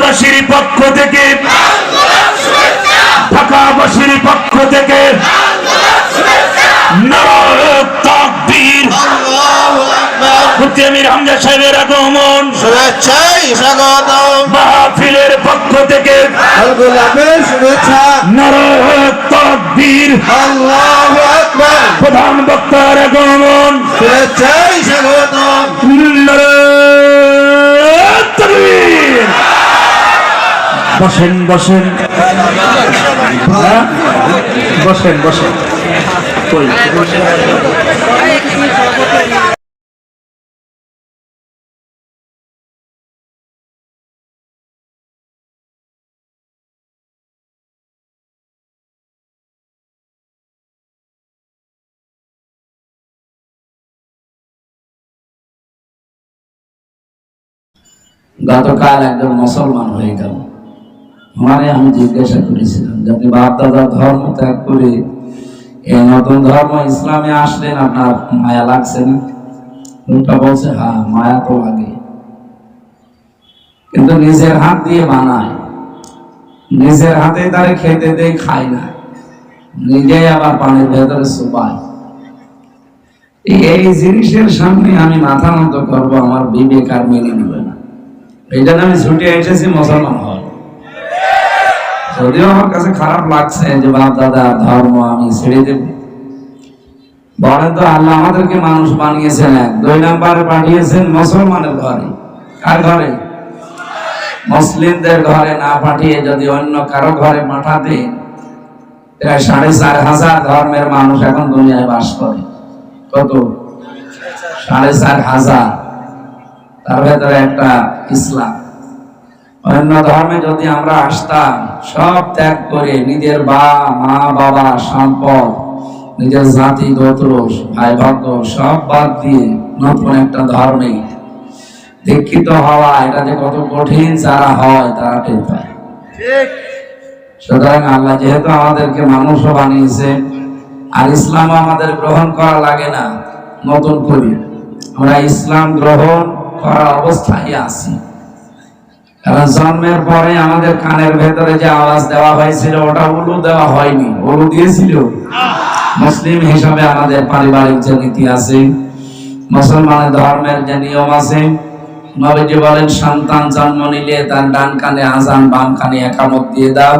ঢাকাবাসীর পক্ষ থেকে ঢাকাবাসীর পক্ষ থেকে নারায়ে তাকবীর। মুফতি আমির হামজা সাহেবের আগমন শুভেচ্ছায় স্বাগতম। মাহফিলের পক্ষ থেকে গোলাপের শুভেচ্ছা। নারায়ে তাকবীর। আল্লাহু আকবার। প্রধান বক্তার আগমন শুভেচ্ছায় স্বাগতম। নারায়ে তাকবীর। বসেন বসেন বসেন বসেন কই গতকাল একজন মুসলমান হয়ে গেল। আমি জিজ্ঞাসা করেছিলাম যে আপনি বাপ দাদার ধর্ম ত্যাগ করে এই নতুন ধর্ম ইসলামে আসলেন, আপনার মায়া লাগছে না? লোকটা বলছে হ্যাঁ মায়া তো লাগে, কিন্তু নিজের হাত দিয়ে বানায়, নিজের হাতে তারে খেতে দেয়, খায় না, নিজেই আবার পানির ভেতরে চুপায়। এই জিনিসের সামনে আমি মাথা নত করবো, আমার বিবেক আর মেনে নেবে না। এই জন্য আমি ছুটে এসেছি মুসলমান হওয়ার। যদিও আমার কাছে খারাপ লাগছে যে বাপ দাদা ধর্ম আমি ছেড়ে দেব। বলেন তো আল্লাহ আমাদেরকে মানুষ বানিয়েছেন এক, 2 নম্বরে পাঠিয়েছেন মুসলমানের ঘরে। কার ঘরে? মুসলিমদের ঘরে না পাঠিয়ে যদি অন্য কারো ঘরে পাঠাতে, প্রায় 4,500 ধর্মের মানুষ এখন দুনিয়ায় বাস করে। কত? 4,500। তার ভেতরে একটা ইসলাম। অন্য ধর্মে যদি আমরা আসতাম, সব ত্যাগ করে নিজের মা বাবা সম্পদ, নিজের জাতি গোত্র ভাই ভাগ্য সব বাদ দিয়ে নতুন একটা ধর্মে দীক্ষিত হওয়া, এটা যে কত কঠিন যারা হয় তারা টের পায়। সুতরাং আল্লাহ যেহেতু আমাদেরকে মানুষও বানিয়েছে, আর ইসলাম আমাদের গ্রহণ করা লাগে না নতুন করে, আমরা ইসলাম গ্রহণ করা অবস্থায় আছি। কারণ জন্মের পরে আমাদের কানের ভেতরে যে আওয়াজ দেওয়া হয়েছিল ওটা উলু দেওয়া হয়নি। উলু দিয়েছিল মুসলিম হিসাবে আমাদের পারিবারিক যে নীতি আছে, মুসলমানের ধর্মের যে নিয়ম আছে। নবীজি বলেন সন্তান জন্ম নিলে তার ডান কানে আজান, বাম কানে ইকামত দিয়ে দাও।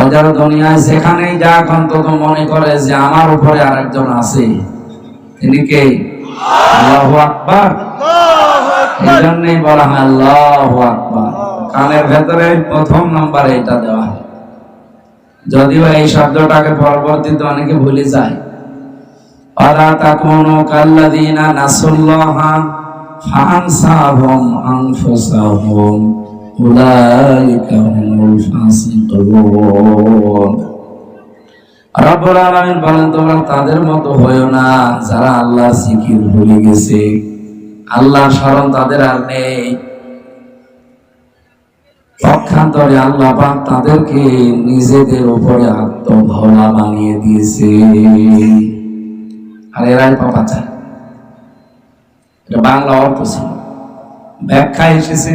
ওদের দুনিয়ায় যেখানেই যাক অন্তত মনে করে যে আমার উপরে আরেকজন আছে। তিনি কে? আল্লাহু আকবার। এই জন্যই বলা হয় আল্লাহু আকবার। কানের ভেতরে প্রথম নম্বরে এটা দেওয়া হয়। যদিও এই শব্দটাকে পরবর্তীতে অনেকে ভুলে যায়। ওয়ালা তাকুনু কাল্লাযীনা নাসুল্লাহা ফাআনসাহুম আনফুসাহুম উলাইকা হুমুল ফাসিকুন। রব্বুল আলামিন বলেন তোমরা তাদের মতো হয়ো না যারা আল্লাহর জিকির ভুলে গেছে, আল্লাহর স্মরণ তাদের আর নেই। পক্ষান্তরে আল্লাহ পাক তাদেরকে নিজেদের উপরে আত্মভোলা বানিয়ে দিয়েছে। আর এরাই পাপা চায়। এটা বাংলা অর্থ ছিল, ব্যাখ্যা এসেছে।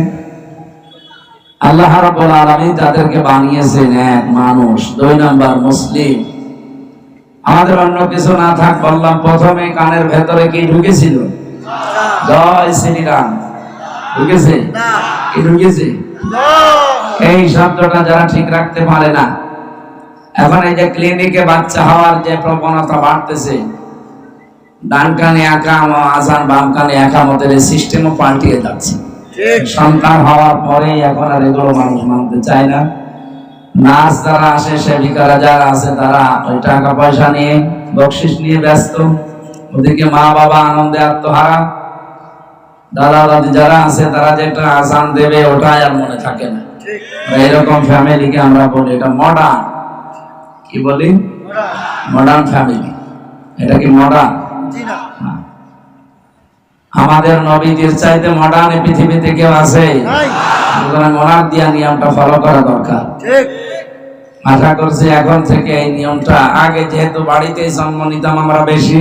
আল্লাহ রাব্বুল আলামিন তাদেরকে বানিয়েছেন এক মানুষ, 2 নাম্বার মুসলিম। আমাদের অন্য কিছু না থাক বললাম, প্রথমে কানের ভেতরে কি ঢুকেছিল? জয় শ্রীরাম ঢুকেছে? কি ঢুকেছে? এই শব্দটা যারা ঠিক রাখতে পারে না, এখন এই যে ক্লিনিকে বাচ্চা হওয়ার যে প্রবণতা বাড়তেছে, ডান কানে একাম আজান, বাম কানে একামতের সিস্টেমও পাল্টিয়ে যাচ্ছে। সন্তান হওয়ার পরে এখন আর এগুলো মানুষ মানতে চায় না। নাচ যারা আসে, সেবিকারা যারা আছে, তারা ওই টাকা পয়সা নিয়ে বকশিস নিয়ে ব্যস্ত। ওদিকে মা বাবা আনন্দে আত্মহারা। দাদা দাদি যারা আছে তারা যে একটা আজান দেবে ওটাই আর মনে থাকে না। এরকম ফ্যামিলিকে আমরা বলি এটা মডার্ন। কি বলি? Modern family. এটা কি মডার্ন? আমাদের নবীজির চাইতে মডার্ন পৃথিবীতে কেউ আছে? সুতরাং ওনার দিয়া নিয়মটা ফলো করা দরকার। আশা করছি এখন থেকে এই নিয়মটা, আগে যেহেতু বাড়িতে জন্ম নিতাম আমরা বেশি,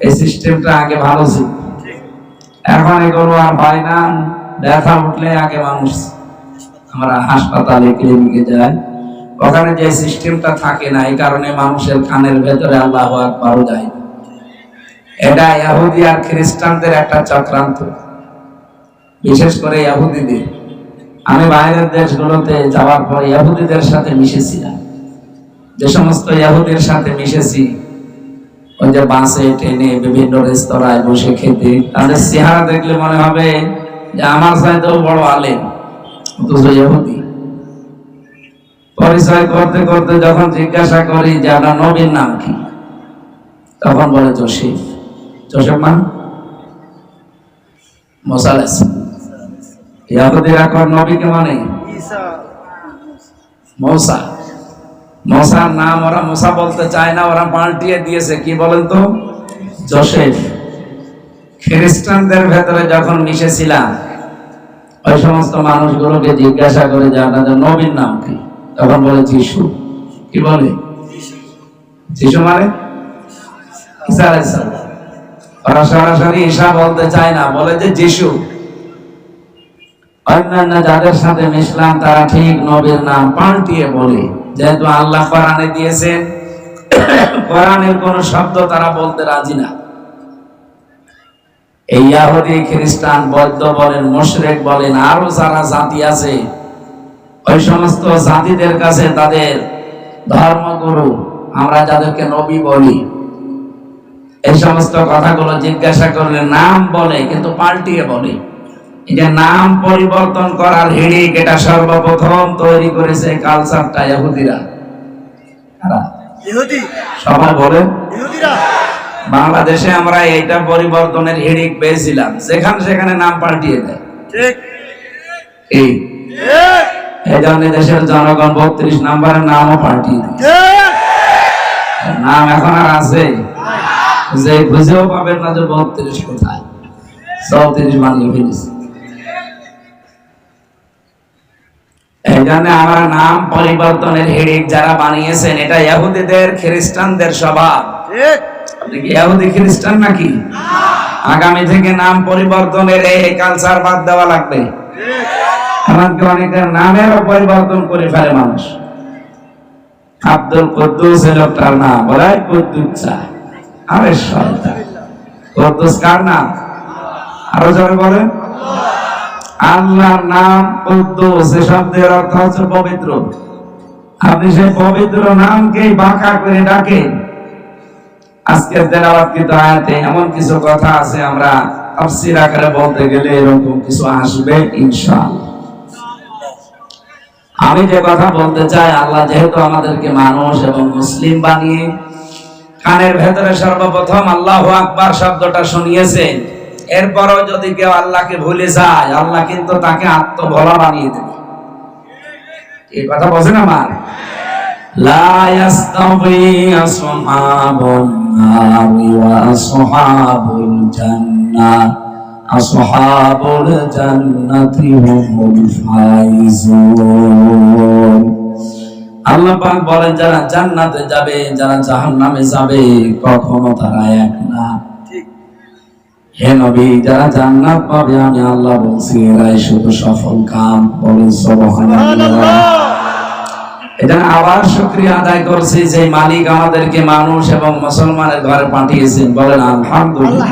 এই সিস্টেমটা আগে ভালো ছিল। এখন এগুলো আর হয় না। ব্যথা উঠলে আগে মানুষ আমরা হাসপাতালে ক্লিনিকে যাই, ওখানে যে সিস্টেমটা থাকে না, এই কারণে মানুষের কানের ভেতরে আল্লাহু আকবার যায়। এটা ইহুদি আর খ্রিস্টানদের একটা চক্রান্ত, বিশেষ করে ইহুদিদের। আমি বাইরের দেশগুলোতে যাওয়ার পর ইহুদিদের সাথে মিশেছিলাম। যে সমস্ত ইহুদির সাথে মিশেছি, ওই যে বাসে ট্রেনে বিভিন্ন রেস্তোরাঁয় বসে খেতে, তাদের চেহারা দেখলে মনে হবে যে আমার চাইতেও বড় আলেম, অথচ ইহুদি। পরিচয় করতে করতে যখন জিজ্ঞাসা করি যে আপনার নবীর নাম কি, তখন বলে জোসেফ। জোসেফ মানে মুসা আলাইহিস সালাম। ইহুদিরা কোন নবীকে মানে মুসা। মুসার নাম ওরা মুসা বলতে চায় না, ওরা পাল্টিয়ে দিয়েছে, কি বলেন তো, জোসেফ। খ্রিস্টানদের ভেতরে যখন মিশেছিলাম, ওই সমস্ত মানুষগুলোকে জিজ্ঞাসা করে যে আপনাদের নবীর নাম কি, তখন বলে যিশু। কি বলে? যিশু মানে ঈসা আলাইহিস সালাম। ওরা সরাসরি ঈসা বলতে চায় না, বলে যে যিশু। অন্যান্য যাদের সাথে মিশলাম তারা ঠিক নবীর নাম পাল্টিয়ে বলে, যেহেতু আল্লাহ কোরআনে দিয়েছেন, কোরআনের কোন শব্দ তারা বলতে রাজি না। এই ইহুদি, খ্রিস্টান, বৌদ্ধ বলেন, মুশরিক বলেন, আরো যারা জাতি আছে, ওই সমস্ত জাতিদের কাছে তাদের ধর্মগুরু, আমরা যাদেরকে নবী বলি, এই সমস্ত কথাগুলো জিজ্ঞাসা করলে নাম বলে, কিন্তু পাল্টিয়ে বলে। এটা নাম পরিবর্তন করার হিড়িক, এটা সর্বপ্রথম তৈরি করেছে কালচারটা ইহুদিরা। সবাই বলেন বাংলাদেশে আমরা এইটা পরিবর্তনের হিড়িক পেয়েছিলাম, যেখানে সেখানে নাম পাল্টিয়ে দেয়। এই জন্য দেশের জনগণ 32 নম্বরের নামও পাল্টিয়ে দেয়। নাম এখন আর আছে যে খুঁজেও পাবেন না যে 32 কোথায়, 34 বানিয়ে ফেলেছে। এই জন্য আমরা নাম পরিবর্তনের হিড়িক যারা বানিয়েছেন, এটা ইহুদিদের, খ্রিস্টানদের স্বভাব। আপনি কি ইহুদি খ্রিস্টান নাকি? আগামী থেকে নাম পরিবর্তনের এই কালচার বাদ দেওয়া লাগবে। এমনকি অনেকের নামেরও পরিবর্তন করে ফেলে মানুষ। আব্দুল কুদ্দুস লোকটার নাম বলে কুদ্দুসা। আরে শয়তান, কুদ্দুস কার নাম? আরো জোরে বলেন। আল্লাহর নাম কুদ্দুস, এই শব্দের অর্থ হচ্ছে পবিত্র। আপনি সেই পবিত্র নামকে বাঁকা করে ডাকেন। আজকের তেলাওয়াতকৃত আয়াতে এমন কিছু কথা আছে, আমরা তাফসীর আকারে বলতে গেলে এরকম কিছু আসবে ইনশাআল্লাহ। আমি যে কথা বলতে চাই, আল্লাহ যেহেতু আমাদেরকে মানুষ এবং মুসলিম বানিয়ে কানের ভেতরে সর্বপ্রথম আল্লাহু আকবার শব্দটা শুনিয়েছেন, এরপরও যদি কেউ আল্লাহকে ভুলে যায়, আল্লাহ কিন্তু তাকে আত্মভোলা বানিয়ে দেবে। এই কথা বোঝেন আমার? লা ইয়াস্তাবি আসহাবুন নারি ওয়া আসহাবুল জান্নাহ, আসহাবুল জান্নাতি হুমুল ফাইজুন। আল্লাহ পাক বলেন, যারা জান্নাতে যাবে, যারা জাহান্নামে যাবে, কখনো তারা এক না। হে নবী, যারা জান্নাত পাবে আমি আল্লাহ বলছি এরাই শুধু সফল কাম। বলেন সুবহানাল্লাহ। এটা আবার শুকরিয়া আদায় করছি যে মালিক আমাদেরকে মানুষ এবং মুসলমানের ঘরে পাঠিয়েছেন। বলেন আলহামদুলিল্লাহ।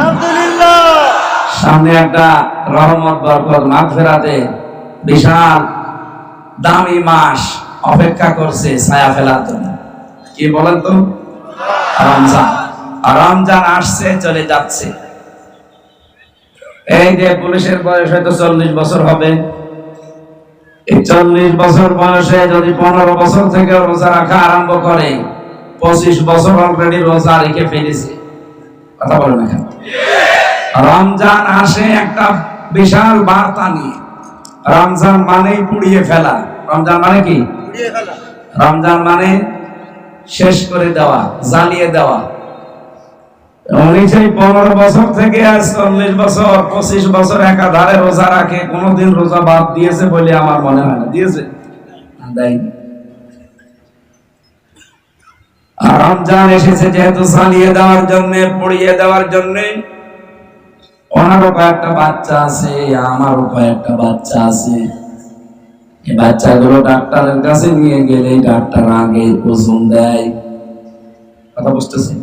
সামনে একটা রহমত, বরকত, মাগফিরাতে বিশাল দামি মাস অপেক্ষা করছে ছায়া ফেলার জন্য। কি বলেন তো? রমজান। রমজান আসছে, চলে যাচ্ছে। এই যে পুলিশের বয়স হয়তো 40 বছর হবে, এই 40 বছর বয়সে যদি 15 বছর থেকে রোজা রাখা আরম্ভ করে, 25 বছর অলরেডি রোজা রেখে ফেলেছে। কথা বলেন এখন। রমজান আসে একটা বিশাল বার্তা নিয়ে। রমজান মানেই পুড়িয়ে ফেলা। রমজান মানে কি? রমজান মানে শেষ করে দেওয়া, জ্বালিয়ে দেওয়া। উনি সেই 15 বছর থেকে 40 বছর, 25 বছর একাধারে রোজা রাখে, কোনদিন রোজা বাদ দিয়েছে বলে আমার মনে হয় না। দিয়েছে? দেয়নি। আর রমজান এসেছে যেহেতু জ্বালিয়ে দেওয়ার জন্য, পুড়িয়ে দেওয়ার জন্য। ওনারও কয়েকটা বাচ্চা আছে, আমারও কয়েকটা বাচ্চা আছে। এই বাচ্চাগুলো ডাক্তারের কাছে নিয়ে গেলে ডাক্তার আগে ওজন দেয়। কথা বুঝতেছে?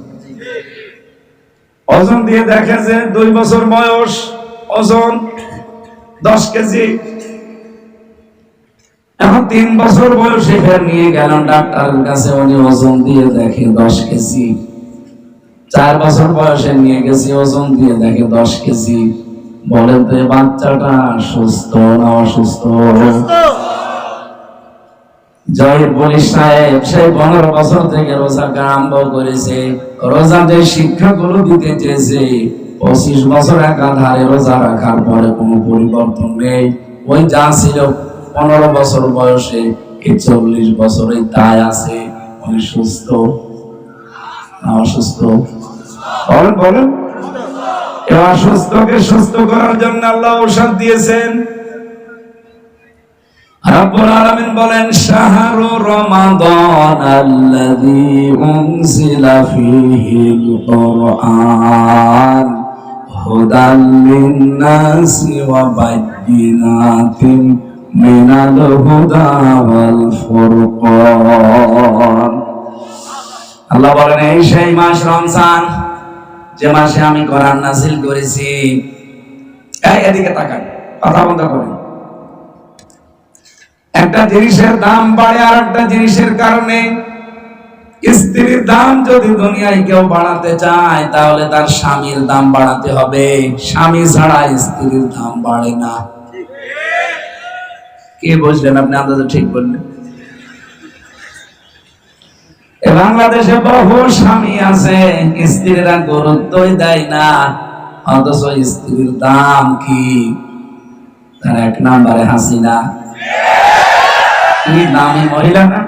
ওজন দিয়ে দেখে যে 2 বছর বয়স, ওজন 10 কেজি। এখন 3 বছর বয়সে ফের নিয়ে গেলাম ডাক্তারের কাছে, উনি ওজন দিয়ে দেখে 10 কেজি। 4 বছর বয়সে নিয়ে গেছি, ওজন দিয়ে দেখে 10 কেজি। বলেন তো এই বাচ্চাটা সুস্থ না অসুস্থ? জয়ের পুলিশ সাহেব সেই 15 বছর থেকে রোজা আরম্ভ করেছে। রোজা যে শিক্ষাগুলো দিতে চেয়েছে, 25 বছর একাধারে রোজা রাখার পরে কোনো পরিবর্তন নেই। ওই যা ছিল 15 বছর বয়সে, এই 40 বছরে তাই আছে। উনি সুস্থ না অসুস্থ? বলেন বলেন। এই অসুস্থকে সুস্থ করার জন্য আল্লাহ ঔষধ দিয়েছেন। রব্বুল আলামিন বলেন, শাহরু রমাদান আল্লাযী উনজিলা ফীহিল কুরআন হুদাল লিন-নাসি ওয়া বায়্যিনাতিন মিনাল হুদা ওয়াল ফুরকান। আল্লাহ বলেন, এই সেই মাস রমজান, যে মাসে আমি কোরআন নাযিল করেছি। এদিকে তাকান, কথা বন্ধ করেন। একটা জিনিসের দাম বাড়ে আর একটা জিনিসের কারণে। স্ত্রীর দাম যদি দুনিয়ায় কেউ বাড়াতে চায়, তাহলে তার স্বামীর দাম বাড়াতে হবে। স্বামী ছাড়া স্ত্রীর দাম বাড়ে না। কে বুঝলেন আপনি? আন্দাজে ঠিক বললেন। বাংলাদেশে বহু স্বামী আছে, স্ত্রীরা গুরুত্বই দেয় না, অথচ স্ত্রীর দাম কি? তার 1 নম্বরে হাসিনা। কি দামি মহিলা না?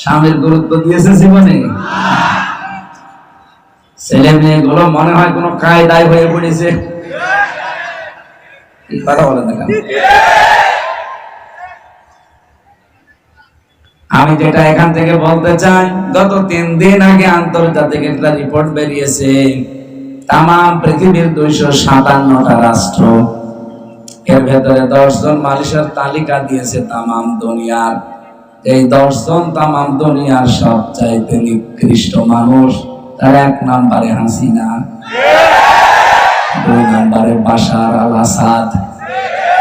স্বামীর গুরুত্ব দিয়েছে জীবনে। ছেলে মেয়েগুলো মনে হয় কোনো কায়দায় হয়ে পড়েছে। কথা বলেন না কেন? আমি যেটা এখান থেকে বলতে চাই, গত 3 দিন আগে আন্তর্জাতিক একটা রিপোর্ট বেরিয়েছে। তাম পৃথিবীর 257টা রাষ্ট্র, এর ভেতরে 10 জন মানুষের তালিকা দিয়েছে তাম দুনিয়ার। এই 10 জন তাম দুনিয়ার সবচাইতে নিকৃষ্ট মানুষ। তার 1 নম্বরে হাসিনা, 2 নম্বরে বাশার আল আসাদ,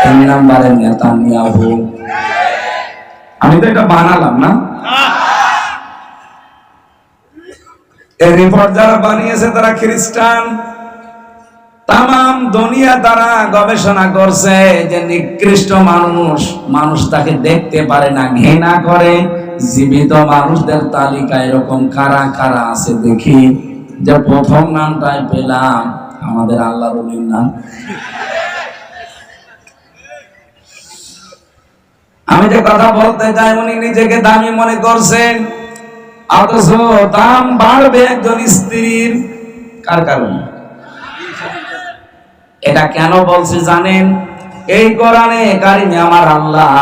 3 নম্বরে নেতানিয়াহু। আমি তো এটা বানালাম না। এই রিপোর্ট যারা বানিয়েছে তারা খ্রিস্টান। তাম দুনিয়া তারা গবেষণা করছে যে নিকৃষ্ট মানুষ তাকে দেখতে পারে না, ঘৃণা করে। জীবিত মানুষদের তালিকা এরকম কারা কারা আছে দেখি। যে প্রথম নামটাই পেলাম আমাদের আল্লাহর ওলির নাম। আমি যে কথা বলতে চাই, উনি নিজেকে দামি মনে করছেন, অথচ দাম বাড়বে একজন স্ত্রীর। কার কারণে? এটা কেন বলছি জানেন? এই কোরআনে কারিমে আমার আল্লাহ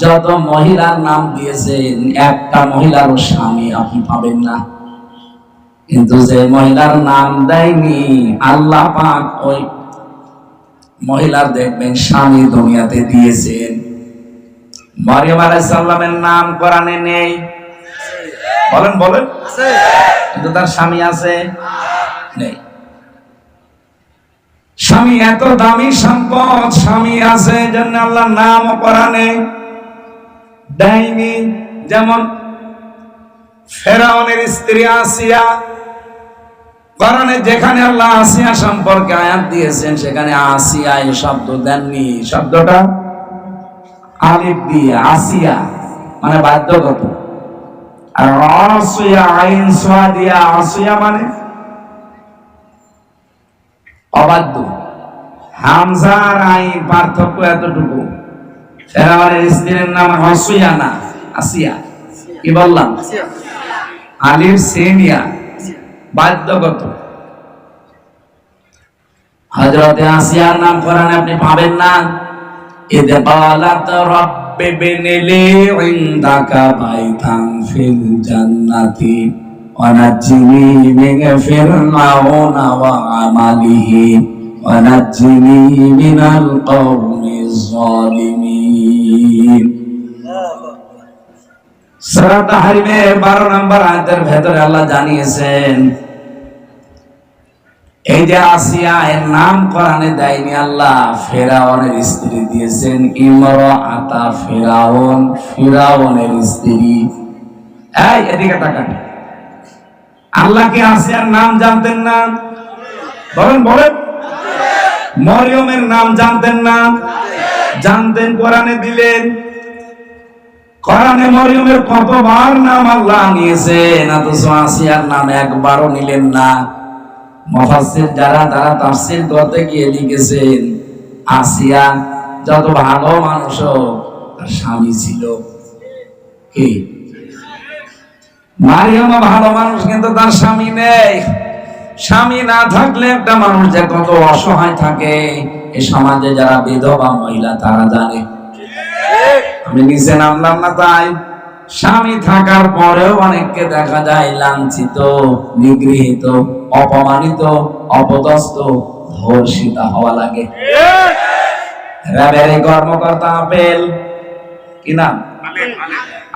যত মহিলার নাম দিয়েছেন, একটা মহিলারও স্বামী আপনি পাবেন না। কিন্তু যে মহিলার নাম দেয়নি আল্লাহ পাক, ওই মহিলার দেখবেন স্বামী দুনিয়াতে দিয়েছেন। মারিয়াম আলাইহিস সালামের নাম কোরআনে নেই। বলেন বলেন। কিন্তু তার স্বামী আছে? নেই। স্বামী এত দামি সম্পদ, স্বামী আছে জন্য আল্লাহর নাম কোরআনে দেয়নি। যেমন ফেরাউনের স্ত্রী আসিয়া, কোরআনে যেখানে আল্লাহ আসিয়া সম্পর্কে আয়াত দিয়েছেন, সেখানে আসিয়া এই শব্দ দেননি। শব্দটা আলিফ দিয়ে, আসিয়া মানে বাধ্যগত। আর আসিয়া আইন সোয়া দিয়া, আসিয়া মানে অবাধ্য। হামজার আইন পার্থক্য এতটুকু। ফেরাউনের স্ত্রীর নাম আসিয়া না আসিয়া। কি বললাম? আলিফ সেনিয়া, বাধ্যগত। হযরতে আসিয়ার নাম কোরআনে আপনি পাবেন না। ইদ ক্বালাত রাব্বি ইবনি লি ইনদাকা বাইতান ফিল জান্নাতি ওয়া নাজ্জিনি মিন ফিরআউনা ওয়া আমালিহি ওয়া নাজ্জিনি মিনাল কওমিজ জালিমিন। মুবিন। সূরা তাহরিমের 12 নম্বর আয়াতের ভেতরে আল্লাহ জানিয়েছেন, এই যে আসিয়া এর নাম কোরআনে দেয়নি আল্লাহ, ফেরাউনের স্ত্রী দিয়েছেন ইমরাআতা ফিরাউন, ফিরাউনের স্ত্রী। এই এদিকে তাকান, আল্লাহ কি আসিয়ার নাম জানতেন না? বলেন বলেন। মরিয়মের নাম জানতেন না? জানতেন, কোরআনে দিলেন। কোরআনে মরিয়মের কতবার নাম আল্লাহ নিয়েছেন, অথচ আসিয়ার নাম একবারও নিলেন না। মুফাসসির যারা তারা তাফসীর করতে গিয়ে লিখেছেন, আসিয়া যত ভালো মানুষ হোক, তার স্বামী ছিল কি? মারিয়াম ভালো মানুষ, কিন্তু তার স্বামী নেই। স্বামী না থাকলে একটা মানুষ যে কত অসহায় থাকে, এই সমাজে যারা বিধবা মহিলা তারা জানে। আমি নিচে নামলাম না তাই। স্বামী থাকার পরেও অনেককে দেখা যায় লাঞ্ছিত, নিগৃহীত, অপমানিত, অপদস্থ, ধর্ষিতা হওয়া লাগে। র্যাবের কর্মকর্তা আপেল, কি নাম?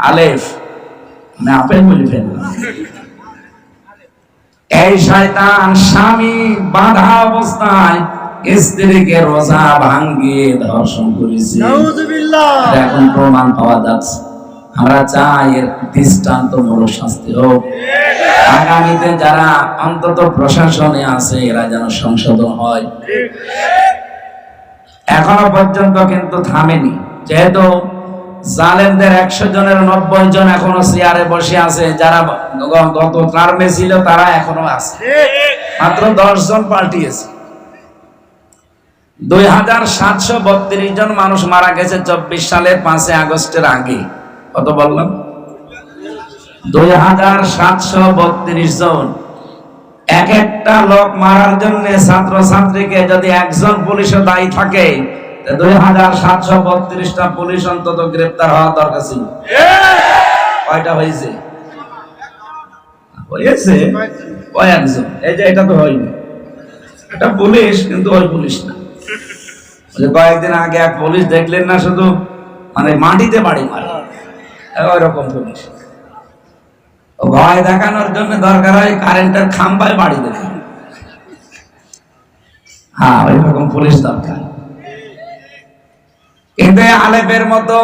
আলেফ, মানে আপেল বলি ফেললাম। এই শয়তান স্বামী বাঁধা অবস্থায় স্ত্রীকে রোজা ভাঙ্গিয়ে ধর্ষণ করেছে। এখন প্রমাণ পাওয়া যাচ্ছে। আমরা চাই এর দৃষ্টান্তমূলক শাস্তি হোক। আগামীতে যারা অন্তত প্রশাসনে আছে এরা যেন সংশোধন হয়। এখনো পর্যন্ত কিন্তু থামেনি, যেহেতু জালেমদের 100 জনের 90 জন এখনো চেয়ারে বসে আছে। যারা গত টার্মে ছিল তারা এখনো আছে, মাত্র 10 জন পাল্টিয়েছে। 2732 জন মানুষ মারা গেছে 24 সালের 5 আগস্টের আগে। কত বললাম? 2732 জন। এক একটা লোক মারার জন্য ছাত্র ছাত্রীকে যদি একজন পুলিশও দায়ী থাকে, 2732টা পুলিশ অন্তত গ্রেফতার হওয়া দরকার ছিল। কয়টা হয়েছে? হয়েছে কয়েকজন। এই যে এটা তো হয়নি, এটা পুলিশ, কিন্তু ওই পুলিশ না। কয়েকদিন আগে এক পুলিশ দেখলেন না, শুধু মানে মাটিতে বাড়ি মারে, ওই রকম পুলিশ। ভয় দেখানোর জন্য দরকার হয় কারেন্টের খাম্বায় বাড়ি দেবে। হ্যাঁ, ওই রকম পুলিশ দরকার। কিন্তু আলেপের মতো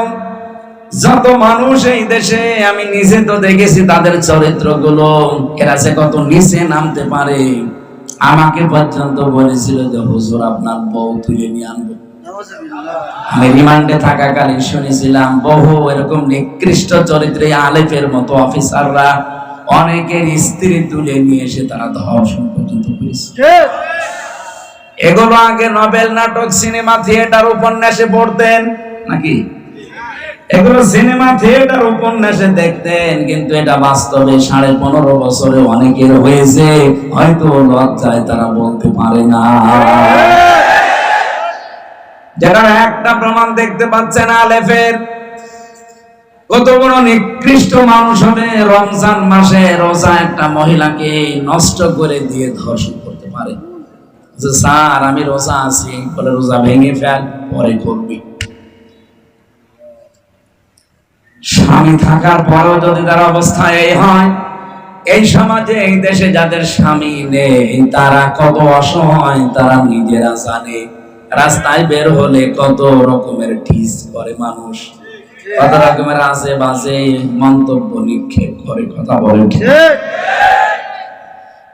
যত মানুষ এই দেশে, আমি নিজে তো দেখেছি তাদের চরিত্রগুলো, এরা যে কত নিচে নামতে পারে। আমাকে পর্যন্ত বলেছিল যে হুজুর আপনার বউ তুলে নিয়ে আনবো। আমি রিমান্ডে থাকাকালীন শুনেছিলাম বহু এরকম নিকৃষ্ট চরিত্রে আলেফের মতো অফিসাররা অনেকের স্ত্রী তুলে নিয়ে এসে তারা ধর্ষণ পর্যন্ত করেছে। এগুলো আগে নোবেল নাটক, সিনেমা, থিয়েটার, উপন্যাসে পড়তেন নাকি? এগুলো সিনেমা, থিয়েটার, উপন্যাসে দেখতেন, কিন্তু এটা বাস্তবে 15.5 বছরে অনেকের হয়েছে। হয়তো লজ্জায় তারা বলতে পারে না। যারা একটা প্রমাণ দেখতে পাচ্ছে না আলেফের, কত বড় নিকৃষ্ট মানুষ হবে রমজান মাসে রোজা একটা মহিলাকে নষ্ট করে দিয়ে ধর্ষণ করতে পারে। যে স্যার আমি রোজা আছি, বলে রোজা ভেঙে ফেল, পরে করবি। স্বামী থাকার পরেও যদি তার অবস্থা এই হয়, এই সমাজে এই দেশে যাদের স্বামী নেই তারা কত অসহায় তারা নিজেরা জানে। রাস্তায় বের হলে কত রকমের টিজ করে মানুষ, কত রকমের আজে বাজে মন্তব্য নিক্ষেপ করে, কথা বলে।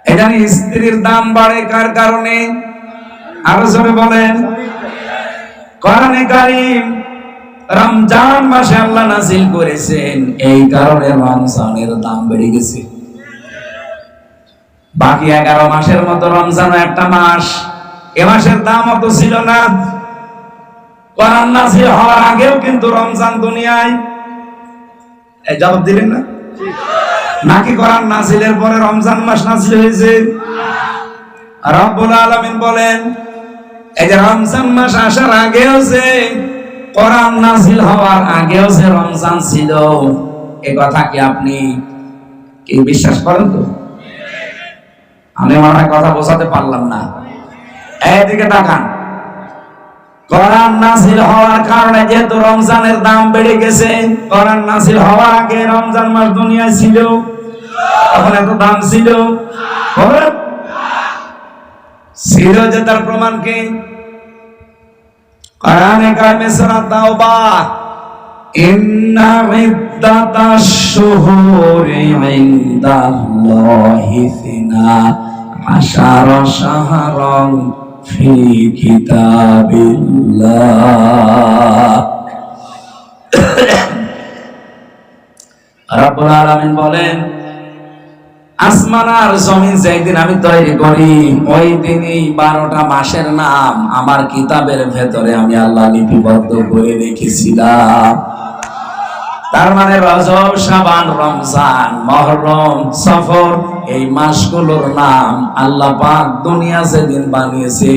এখানে স্ত্রীর দাম বাড়ে কার কারণে? আরো জোরে বলেন। কোরআনে কারীম রমজান মাসে আল্লাহ নাযিল করেছেন, এই কারণে রমজানের দাম বেড়ে গেছে। বাকি 11 মাসের মতো রমজানও একটা মাস, এ মাসের দাম অত ছিল না। কোরআন নাযিল হওয়ার আগেও কিন্তু রমজান দুনিয়ায়, এই জবাব দিলেন না নাকি? কোরআন নাযিলের পরে রমজান মাস নাযিল হয়েছে? রব্বুল আলামিন বলেন, এই যে রমজান মাস আসার আগেও যে কোরআন নাযিল হওয়ার আগেও যে রমজান ছিল, এই কথা কি আপনি কি বিশ্বাস করেন? তো আমি মনে হয় কথা বোঝাতে পারলাম না। এদিকে তাকান, কোরআন নাযিল হওয়ার কারণে যেহেতু রমজানের দাম বেড়ে গেছে, কোরআন নাযিল হওয়ার আগে রমজান মাস দুনিয়ায় ছিল, তখন এত দাম ছিল ছিল যে তার প্রমাণ কি? কোরআনে কারিমে সূরা তাওবা, ইন্না ইদ্দাতাশ শুহুরি ইনদাল্লাহি ইসনা আশারা শাহরান ফি কিতাবিল্লাহ। রব্বুল আলামিন বলেন, আসমান আর জমিন যেদিন আমি তৈরি করি ওই দিনই 12টা মাসের নাম আমার কিতাবের ভেতরে আমি আল্লাহ লিপিবদ্ধ করে রেখেছিলাম। তার মানে রজব, শাবান, রমজান, মুহররম, সফর, এই মাসগুলোর নাম আল্লাহ পাক দুনিয়া যেদিন বানিয়েছে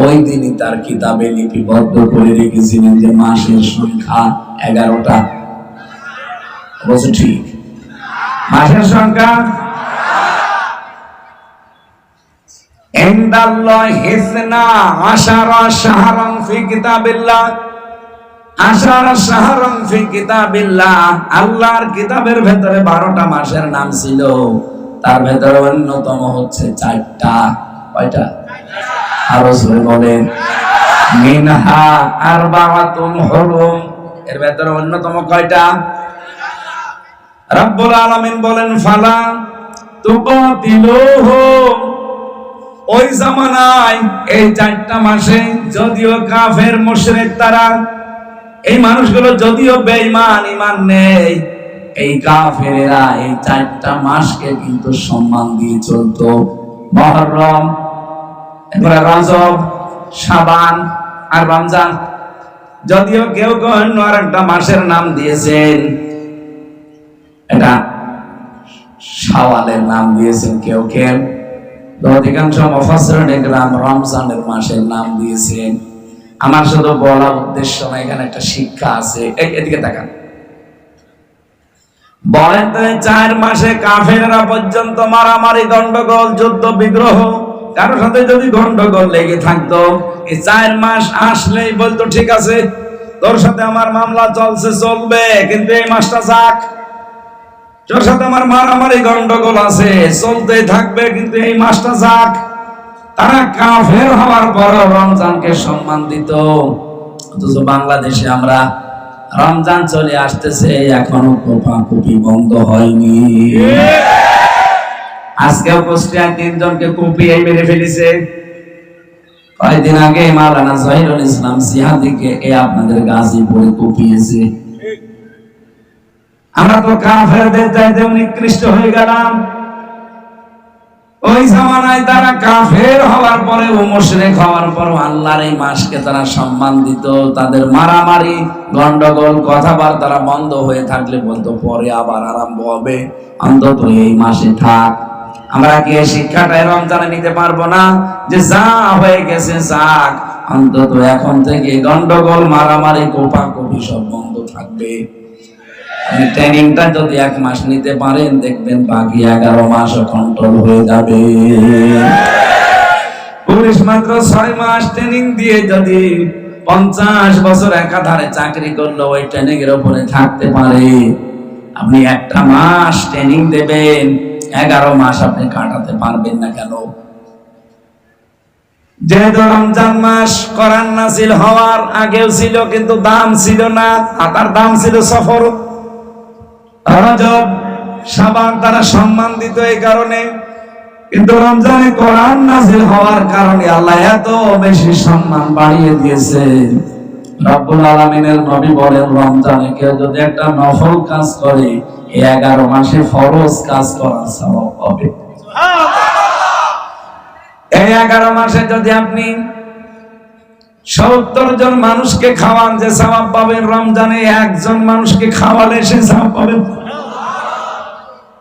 ওই দিনই তার কিতাবে লিপিবদ্ধ করে রেখেছিলেন যে মাসের সংখ্যা 11টা। বলছে ঠিক, মাসের সংখ্যা ইনদাল্লাহি ইসনা আশারা শাহরান ফি কিতাবিল্লাহ। আশারা শাহরান ফি কিতাবিল্লাহ, আল্লাহর কিতাবের ভেতরে 12টা মাসের নাম ছিল, তার ভেতরে অন্যতম হচ্ছে 4টা। কয়টা? আরো জোরে বলেন। মিনহা আরবাআতুন হুরুম, এর ভেতরে অন্যতম কয়টা? রব্বুল আলামিন বলেন, ফালা তুকাতিলুহু, ওই জামানায় এই 4টা মাসে যদিও কাফের মুশরিক তারা, এই মানুষগুলো যদিও বেঈমান, ঈমান নেই, এই কাফেরেরা এই 4টা মাসকে কিন্তু সম্মান দিয়ে চলতো। মুহররম, এরপরে রজব, শাবান আর রমজান। যদিও কেউ কেউ অন্য আরেকটা মাসের নাম দিয়েছেন, এটা শাওয়ালের নাম দিয়েছেন কেউ কেউ, অধিকাংশ মুফাসসিরিন ইকরাম রমজানের মাসের নাম দিয়েছেন। আমার শুধু বলার উদ্দেশ্য না, এখানে একটা শিক্ষা আছে। এদিকে তাকান, বলেন তো 4 মাসে কাফেররা পর্যন্ত মারামারি, গন্ডগোল, যুদ্ধ বিগ্রহ, কারোর সাথে যদি গন্ডগোল লেগে থাকতো, এই 4 মাস আসলেই বলতো ঠিক আছে তোর সাথে আমার মামলা চলছে, চলবে, কিন্তু এই মাসটা যাক। তোর সাথে আমার মারামারি গন্ডগোল আছে, চলতেই থাকবে, কিন্তু এই মাসটা যাক। তারা কাফের হওয়ার পর রমজানকে সম্মান দিত। অথচ বাংলাদেশে আমরা রমজান চলে আসতেছে, এখনো কোপাকুপি বন্ধ হয়নি। আজকেও কুষ্টিয়ায় 3 জনকে কুপিয়ে মেরে ফেলেছে। কয়েকদিন আগে মাওলানা জহিরুল ইসলাম জিহাদিকে আপনাদের গাজীপুরে কুপিয়েছে। আমরা তো কাফেরদের চাইতে নিকৃষ্ট হয়ে গেলাম। ওই জামানায় তারা কাফের হওয়ার পরে ও মুশরিক হওয়ার পর আল্লাহর এই মাসকে তারা সম্মান দিত। তাদের মারামারি, গন্ডগোল, কথাবার্তা বন্ধ হয়ে থাকলে বলতো পরে আবার আরম্ভ হবে, অন্তত এই মাসে থাক। আমরা কি এই শিক্ষাটাই রমজানে নিতে পারবো না যে যা হয়ে গেছে যাক, অন্তত এখন থেকে গন্ডগোল, মারামারি, কোপাকুপি সব বন্ধ থাকবে। ট্রেনিংটা যদি 1 মাস নিতে পারেন, দেখবেন বাকি 11 মাস কন্ট্রোল হয়ে যাবে। পুলিশ মাত্র 6 মাস ট্রেনিং দিয়ে যদি 50 বছর একাধারে চাকরি করলো ওই ট্রেনিং এর উপরে থাকতে পারে, আপনি 1টা মাস ট্রেনিং দেবেন, 11 মাস আপনি কাটাতে পারবেন না কেন? যেহেতু রমজান মাস কোরআন নাযিল হওয়ার আগেও ছিল, কিন্তু দাম ছিল না, তার দাম ছিল সফর, রজব, শাবান, তারা সম্মান দিত এই কারণে। কিন্তু রমজানে কোরআন নাযিল হওয়ার কারণে আল্লাহ এত বেশি সম্মান বাড়িয়ে দিয়েছে। রব্বুল আলামিনের নবী বলেন, রমজানে কেউ যদি একটা নফল কাজ করে, এই 11 মাসে ফরজ কাজ করার সওয়াব পাবে। এই 11 মাসে যদি আপনি 70 জন মানুষকে খাওয়ান, যে সওয়াব পাবেন, রমজানে 1 জন মানুষকে খাওয়ালে সে সওয়াব পাবেন।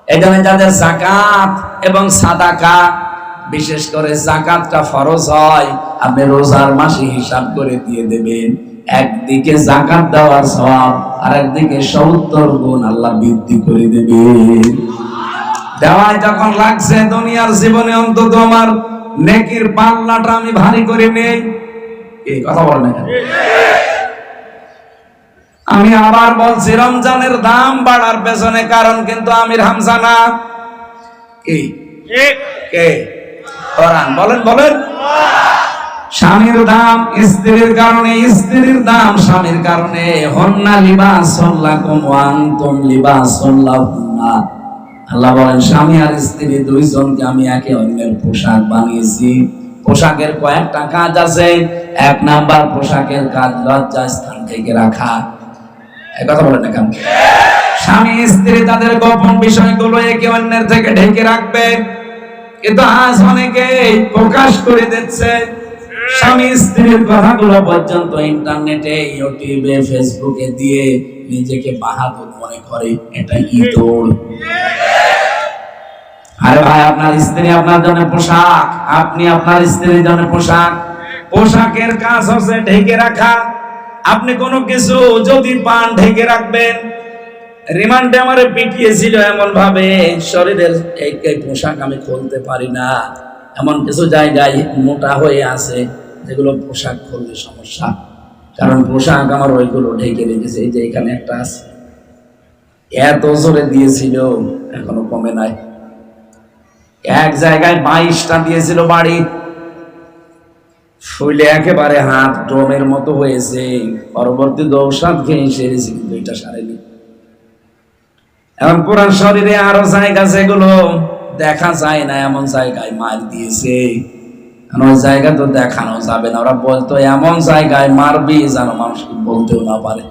এখানে যাদের যাকাত এবং সাদাকা, বিশেষ করে যাকাতটা ফরজ হয়, আপনি রোজার মাসে হিসাব করে দিয়ে দেবেন। একদিকে যাকাত দেওয়ার সওয়াব, আর একদিকে 70 গুণ আল্লাহ বৃদ্ধি করে দেবেন। দেওয়ায় যখন লাগছে দুনিয়ার জীবনে, অন্তত আমার নেকির পাল্লাটা আমি ভারী করে নেই। এই কথা বলেন এখানে। আমি আবার বলছি, রমজানের দাম বাড়ার পেছনে কারণ কিন্তু আমির হামজা না। কি কে? কোরআন। বলেন বলেন। স্বামীর দাম স্ত্রীর কারণে, স্ত্রীর দাম স্বামীর কারণে। হন্না লিবাসুল লাকুম ওয়া আনতুম লিবাসুল লাহুন্না। আল্লাহ বলেন স্বামী আর স্ত্রী দুইজনকে আমি একে অন্যের পোশাক বানিয়েছি। পোশাকের কয়েকটা কাজ আছে। এক নাম্বার পোশাকের কাজ লজ্জা স্থান থেকে রাখা। এই কথা বলেন না কেন? স্বামী স্ত্রী তাদের গোপন বিষয়গুলো একে অন্যের থেকে ঢেকে রাখবে, কিন্তু আজ অনেকে প্রকাশ করে দিচ্ছে। স্বামী স্ত্রীর কথাগুলো পর্যন্ত ইন্টারনেটে, ইউটিউবে, ফেসবুকে দিয়ে নিজেকে বাহাদুর মনে করে। এটা ইতর। আরে ভাই, আপনার স্ত্রী আপনার জন্য পোশাক, আপনি আপনার স্ত্রীর জন্য পোশাক। পোশাকের কাজ হচ্ছে ঢেকে রাখা। আপনি কোনো কিছু যদি পান ঢেকে রাখবেন। রিমান্ডে আমারে পিটিয়েছিল এমন ভাবে, শরীরের এই পোশাক আমি খুলতে পারি না। এমন কিছু জায়গায় মোটা হয়ে আছে যেগুলো পোশাক খুললে সমস্যা, কারণ পোশাক আমার ওইগুলো ঢেকে রেখেছে। এই যে এখানে একটা আছে, এত জোরে দিয়েছিল এখনো কমে নাই। এক জায়গায় 22টা দিয়েছিল বাড়ি, ফুলে একেবারে হাত ডোমের মতো হয়েছে। পরবর্তী দৌসাদ খেয়ে সেরেছি, কিন্তু এটা সারেনি। এখন পুরান শরীরে আরো জায়গা যেগুলো দেখা যায় না, এমন জায়গায় মার দিয়েছে। ওই জায়গা তো দেখানো যাবে না। ওরা বলতো এমন জায়গায় মারবি যেন মানুষ বলতেও না পারে।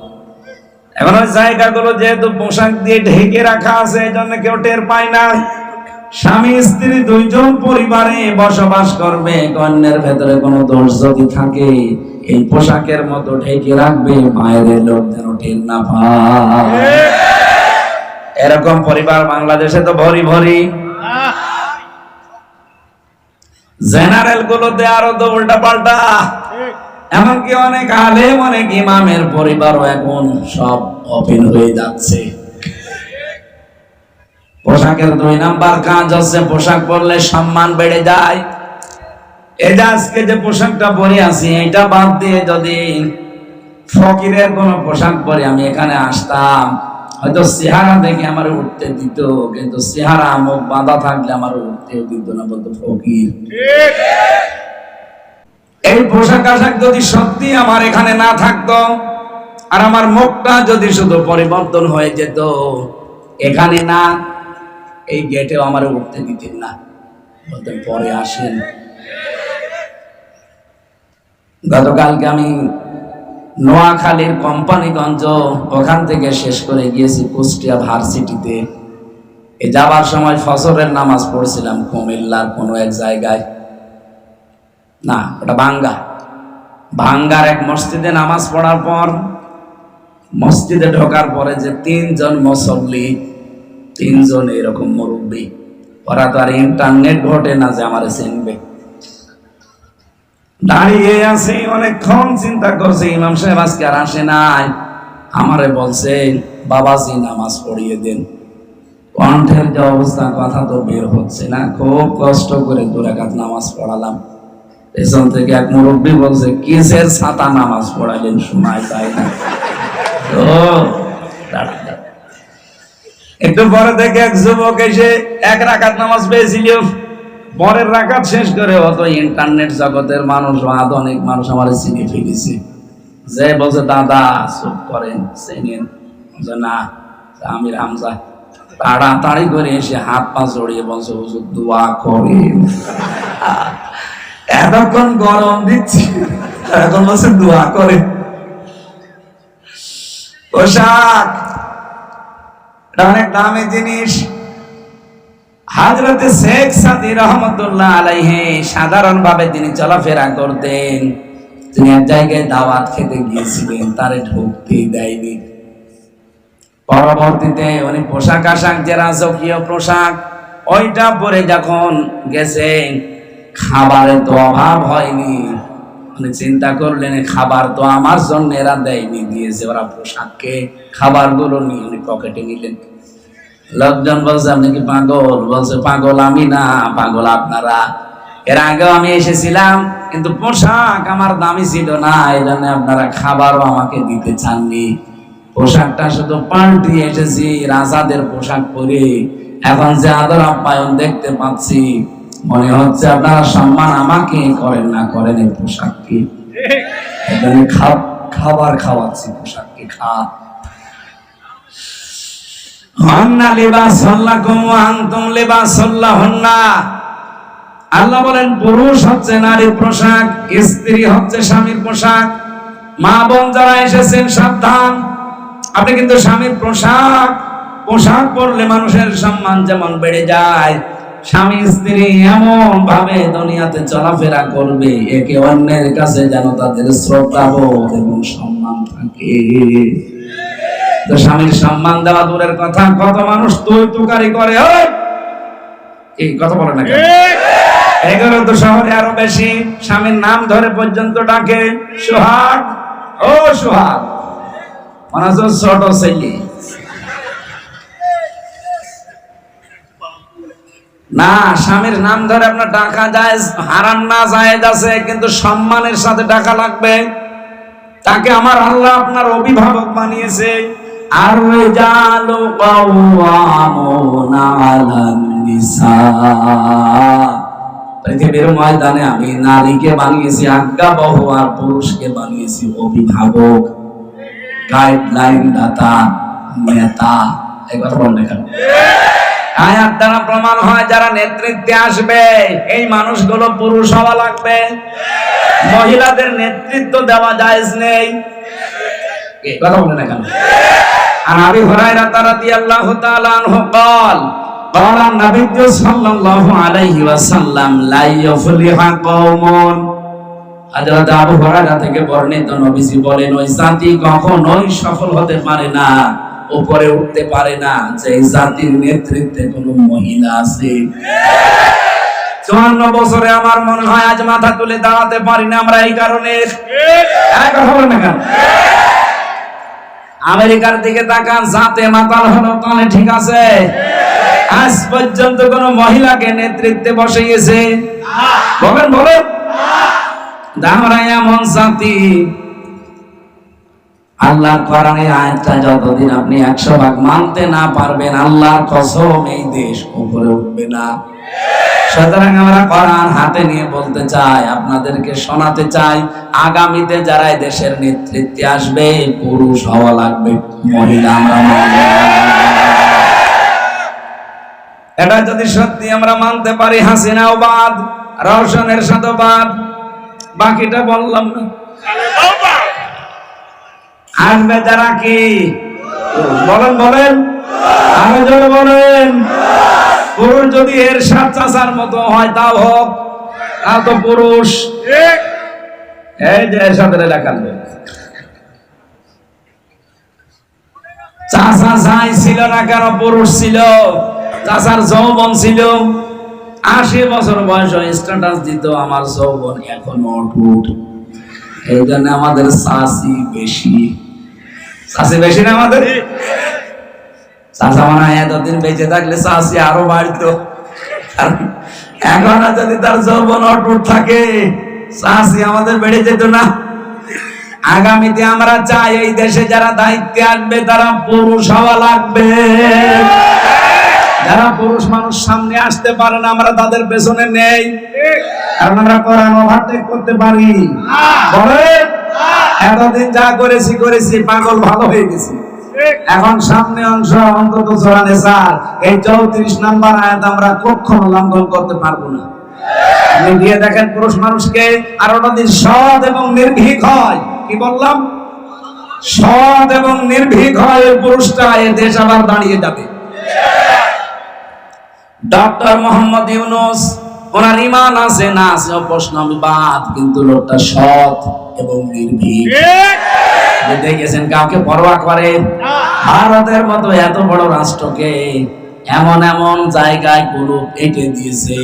এখন ওই জায়গাগুলো যেহেতু পোশাক দিয়ে ঢেকে রাখা আছে, এই জন্য কেউ টের পায় না। স্বামী স্ত্রী দুইজন পরিবারে বসবাস করবে, অন্যের ভেতরে কোনো দোষ যদি থাকে এই পোশাকের মতো ঢেকে রাখবে, বাইরের লোক যেন টের না পায়। এরকম পরিবার বাংলাদেশে তো ভরি ভরি। জেনারেল গুলোতে আরো তো উল্টা পাল্টা। এমনকি অনেক আলেম, অনেক ইমামের পরিবারও এখন সব ওপেন হয়ে যাচ্ছে। পোশাকের 2 নাম্বার কাজ হচ্ছে পোশাক পরলে সম্মান বেড়ে যায়। এই যে আজকে যে পোশাকটা পরে আছি, এটা বাদ দিয়ে যদি ফকিরের কোন পোশাক পরে আমি এখানে আসতাম, হয়তো চেহারা দেখে আমার উঠতে দিত, কিন্তু চেহারা মুখ বাঁধা থাকলে আমার উঠতেও দিত না, বলতো ফকির। এই পোশাক আশাক যদি সত্যি আমার এখানে না থাকতো, আর আমার মুখটা যদি শুধু পরিবর্তন হয়ে যেত, এখানে না এই গেটেও আমার উঠতে দিতেন না, বলতেন পরে আসেন। গতকালকে আমি নোয়াখালীর কোম্পানিগঞ্জ, ওখান থেকে শেষ করে গিয়েছি কুষ্টিয়া ভার্সিটিতে। এই যাবার সময় ফজরের নামাজ পড়ছিলাম কুমিল্লার কোনো এক জায়গায়, না ওটা ভাঙ্গার এক মসজিদে নামাজ পড়ার পর, মসজিদে ঢোকার পরে যে 3 জন মুসল্লি, 3 জন এরকম মুরব্বী, ওরা তো আর ইন্টারনেট ঘটে না যে আমার চিনবে। দাঁড়িয়ে আছে অনেকক্ষণ, চিন্তা করছে ইমাম সাহেব আজকে আর আসে নাই। আমারে বলছে বাবাজি নামাজ পড়িয়ে দেন। কণ্ঠের যে অবস্থা, কথা তো বের হচ্ছে না। খুব কষ্ট করে 2 রাকাত নামাজ পড়ালাম। পেছন থেকে এক মুরব্বী বলছে কিসের ছাতা নামাজ পড়ালেন, সময় পাই না। তো একটু পরে থেকে এক যুবক এসে 1 রাকাত নামাজ পেয়েছিল, পরের রাকাত শেষ করে অত ইন্টারনেট জগতের মানুষ, আধুনিক মানুষ আমার চিনে ফেলেছে। যে বলছে দাদা চুপ করেন, চিনেন না আমির হামজা, তাড়াতাড়ি করে এসে হাত পা জড়িয়ে বলছে হুজুর দোয়া করেন। এতক্ষণ গরম দিচ্ছি, এখন বলছে দোয়া করে। পোশাক অনেক দামি জিনিস। হযরত শেখ সাদী রহমাতুল্লাহ আলাইহি সাধারণভাবে তিনি চলাফেরা করতেন। তিনি এক জায়গায় দাওয়াত খেতে গিয়েছিলেন, তারে ঢুকতেই দেয়নি। পরবর্তীতে উনি পোশাক আশাক, যে রাজকীয় পোশাক, ওইটা পরে যখন গেছেন, খাবারের তো অভাব হয়নি। উনি চিন্তা করলেন খাবার তো আমার জন্য এরা দেয়নি, দিয়েছে ওরা পোশাককে। খাবারগুলো নিয়ে উনি পকেটে নিলেন। লোকজন বলছে আপনি কি পাগল? বলছে পাগল আমি না, পাগল আপনারা। এর আগেও আমি এসেছিলাম, কিন্তু পোশাক আমার দামি ছিল না, এই জন্য আপনারা খাবারও আমাকে দিতে চাননি। পোশাকটা শুধু পাল্টিয়ে এসেছি রাজাদের পোশাক পরে। এখন যে আদর আপ্যায়ন দেখতে পাচ্ছি, মনে হচ্ছে আপনারা সম্মান আমাকে করেন না করেন এই পোশাককে। খাবার খাওয়াচ্ছি পোশাককে, খা। আল্লাহ বলেন পুরুষ হচ্ছে নারীর পোশাক, স্ত্রী হচ্ছে স্বামীর পোশাক। মা বোন যারা এসেছেন সাবধান, আপনি কিন্তু স্বামীর পোশাক পরলে মানুষের সম্মান যেমন বেড়ে যায়, স্বামী স্ত্রী এমন ভাবে দুনিয়াতে চলাফেরা করবে একে অন্যের কাছে যেন তাদের শ্রদ্ধাবোধ এবং সম্মান থাকে। তো স্বামীর সম্মান দেওয়া দূরের কথা, কত মানুষ তুই তুকারি করে, এই কথা বলে না কেন? এগুলো তো শহরে আরো বেশি। স্বামীর নাম ধরে পর্যন্ত ডাকে, সোহাগ, ও সোহাগ, মনে হচ্ছে ছোট ছেলে। না, স্বামীর নাম ধরে আপনার ডাকা যায়, হারাম না জায়েজ আছে, কিন্তু সম্মানের সাথে ডাকা লাগবে। তাকে আমার আল্লাহ আপনার অভিভাবক বানিয়েছে। আর রিজালু কাওয়ামুনা আলান নিসা, পৃথিবীর ময়দানে আমি নারীকে বানিয়েছি আজ্ঞাবহ আর পুরুষকে বানিয়েছি অভিভাবক, গাইডলাইন দাতা, নেতা। এই কথা বলেন না কেন? আয়াত দ্বারা প্রমাণ হয় যারা নেতৃত্বে আসবে এই মানুষগুলো পুরুষ হওয়া লাগবে। মহিলাদের নেতৃত্ব দেওয়া জায়েজ নেই। এই কথা বলেন না কেন? আর আবি হুরায়রা রাদিয়াল্লাহু তাআলা আনহু قال قال النبي صلى الله عليه وسلم لا يفلح قوم। হযরত আবু হুরায়রা থেকে বর্ণিত, নবীজি বলেন ওই জাতি কখনোই সফল হতে পারে না, উপরে উঠতে পারে না যে জাতির নেতৃত্বে কোন মহিলা আছে। 54 বছরে আমার মনে হয় আজ মাথা তুলে দাঁড়াতে পারি না আমরা এই কারণে। কথা বলেন না কেন? আমেরিকার দিকে তাকান, জাতে মাতাল হলো তাহলে ঠিক আছে, আজ পর্যন্ত কোন মহিলাকে নেতৃত্বে বসিয়েছে? বলেন বলেন। আমরা এমন জাতি, আল্লাহর কোরআনের আয়াতটা যতদিন আপনি 100 ভাগ মানতে না পারবেন, আল্লাহর কসম এই দেশ উপরে উঠবে না। সুতরাং আমরা কোরআন হাতে নিয়ে বলতে চাই, আপনাদেরকে শোনাতে চাই, আগামীতে যারা এই দেশের নেতৃত্বে আসবে পুরুষ হওয়া লাগবে, মহিলা আমরা মানব না। এটা যদি সত্যি আমরা মানতে পারি, হাসিনাও বাদ, রওশনের সাথে বাদ, বাকিটা বললাম না। আসবে যারা কি বলেন বলেন, আরো জোরে বলেন। পুরুষ যদি এরশাদ চাচার মতো হয় তাও হোক, তাও তো পুরুষ। এই যে এরশাদের এলাকার লোক, চাচা যাই ছিল না কেন পুরুষ ছিল, চাচার যৌবন ছিল, 80 বছর বয়স স্ট্যাটাস দিত আমার যৌবন এখনো অটুট। এই জন্য আমাদের চাচি বেশি, চাচি বেশি না আমাদের। চাচা মনে হয় এতদিন বেঁচে থাকলে চাচি আরো বাড়তো, এখন যদি তার যৌবন অটুট থাকে চাচি আমাদের বেড়ে যেত না। আগামীতে আমরা চাই এই দেশে যারা দায়িত্বে আসবে তারা পুরুষ হওয়া লাগবে। যারা পুরুষ মানুষ সামনে আসতে পারে না আমরা তাদের পেছনে নেই, কারণ আমরা কোরআন ওভারটেক করতে পারি। বলেন, এতদিন যা করেছি পাগল ভালো হয়ে গেছি। এখন সামনে অংশ অন্তত সূরা নিসার এই 34 নাম্বার আয়াত আমরা কখনো লঙ্ঘন করতে পারবো না। আপনি দিয়ে দেখেন পুরুষ মানুষকে, আর ওনাদের সৎ এবং নির্ভীক হয়, কি বললাম, সৎ এবং নির্ভীক হয় ওই পুরুষটা, এই দেশ আবার দাঁড়িয়ে যাবে। ডক্টর মোহাম্মদ ইউনূস, ওনার ঈমান আছে না আছে প্রশ্ন আমি বাদ, কিন্তু লোকটা সৎ এবং নির্ভীক। দেখেছেন কাউকে পরোয়া করে? ভারতের মতো এত বড় রাষ্ট্রকে এমন এমন জায়গায় গ্রুপ এঁটে দিয়েছে।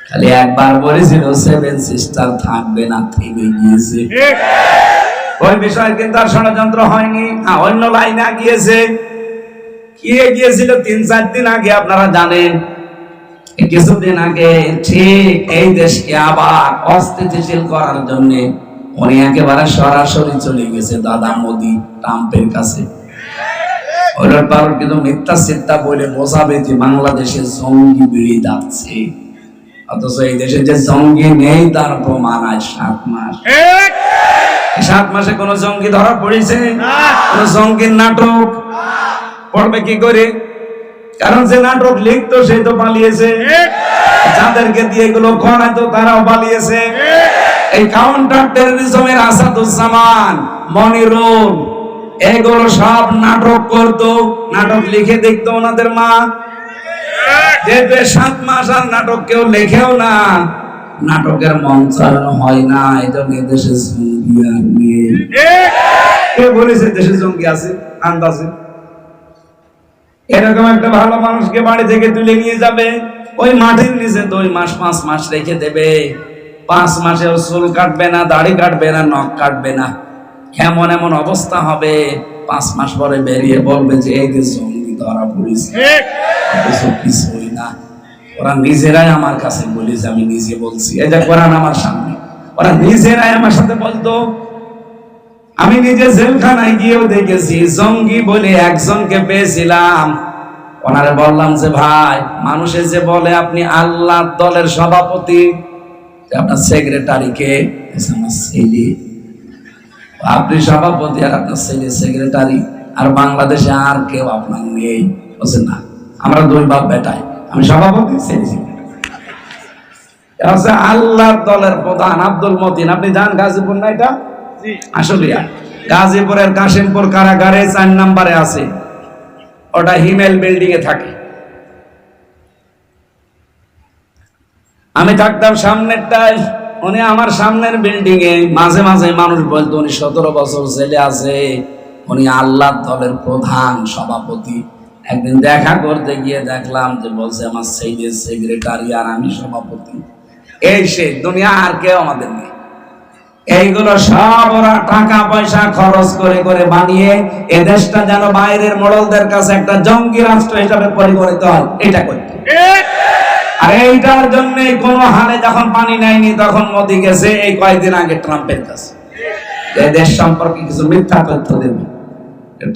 খালি একবার বলেছিল 7 সিস্টার থাকবে না, থেমে গিয়েছে। ওই বিষয়ে কিন্তু আর ষড়যন্ত্র হয়নি, অন্য লাইনে গিয়েছে। কি গিয়েছিল 3-4 দিন আগে আপনারা জানেন, কিছুদিন আগে ঠিক এই দেশকে আবার অস্থিতিশীল করার জন্য উনি একেবারে সরাসরি চলে গেছে দাদা মোদি ট্রাম্পের কাছে। ওটার পর কিন্তু মিথ্যা চিন্তা বলে বোঝাবে যে বাংলাদেশে জঙ্গি বেড়ে যাচ্ছে, অথচ এই দেশে যে জঙ্গি নেই তার প্রমাণ আজ 7 মাস। 7 মাসে কোন জঙ্গি ধরা পড়েছে? কোন জঙ্গির নাটক পড়বে কি করে? কারণ যে নাটক লিখতো সে তো পালিয়েছে, যাদেরকে দিয়ে এগুলো করাইতো তারাও পালিয়েছে। এই কাউন্টার টেররিজমের আসাদুজ্জামান, মনিরুল, এগুলো সব নাটক করতো, নাটক লিখে দেখতো ওনাদের মা। দেখবে 7 মাস আর নাটক কেউ লেখেও না, নাটকের মঞ্চায়ন হয় না। এই জন্য দেশে জঙ্গি আর নেই। কে বলেছে দেশে জঙ্গি আছে? আন্দাজে এরকম একটা ভালো মানুষকে বাড়ি থেকে তুলে নিয়ে যাবে, ওই মাঠের নিচে 2 মাস 5 মাস রেখে দেবে। 5 মাসেও চুল কাটবে না, দাড়ি কাটবে না, নখ কাটবে না। কেমন এমন অবস্থা হবে, 5 মাস পরে বেরিয়ে বলবে যে এই যে জঙ্গি ধরা পড়েছে। কিছুই না, ওরা নিজেরাই আমার কাছে বলেছে, আমি নিজে বলছি। এই যে কোরআন আমার সামনে, ওরা নিজেরাই আমার সাথে বলতো। আমি নিজে জেলখানায় গিয়েও দেখেছি, জঙ্গি বলে একজনকে পেয়েছিলাম। ওনারে বললাম যে ভাই, মানুষে যে বলে আপনি আল্লাহ দলের সভাপতি, আপনার সেক্রেটারি কে? আমার ছেলে। আপনি সভাপতি আর আপনার ছেলে সেক্রেটারি, আর বাংলাদেশে আর কেউ আপনার নেই? বলছে না, আমরা 2 বাপ বেটাই, আমি সভাপতি, ছেলে সেক্রেটারি। আল্লাহ দলের প্রধান আব্দুল মতিন, আপনি যান গাজীপুর না? এটা আসলে গাজীপুরের কাশিমপুর কারাগারে 4 নম্বরে আছে, ওটা হিমেল বিল্ডিং এ থাকে। আমি থাকতাম সামনেরটায়, উনি আমার সামনের বিল্ডিং এ। মাঝে মাঝে মানুষ বলতো উনি 17 বছর ছেলে আছে, উনি আল্লাহ দলের প্রধান সভাপতি। একদিন দেখা করতে গিয়ে দেখলাম যে বলছে আমার ছেলে সেক্রেটারি আর আমি সভাপতি। এই সে দুনিয়া, আর কেউ আমাদের নেই। এইগুলো সব ওরা টাকা পয়সা খরচ করে করে বানিয়ে এ দেশটা যেন বাইরের মোড়লদের কাছে একটা জঙ্গি রাষ্ট্র হিসাবে পরিগণিত হয়, এটা করতে। আর এইটার জন্য কোন হালে যখন পানি নেয়নি, তখন মোদি গেছে এই কয়েকদিন আগে ট্রাম্পের কাছে, এই দেশ সম্পর্কে কিছু মিথ্যা তথ্য দেবে।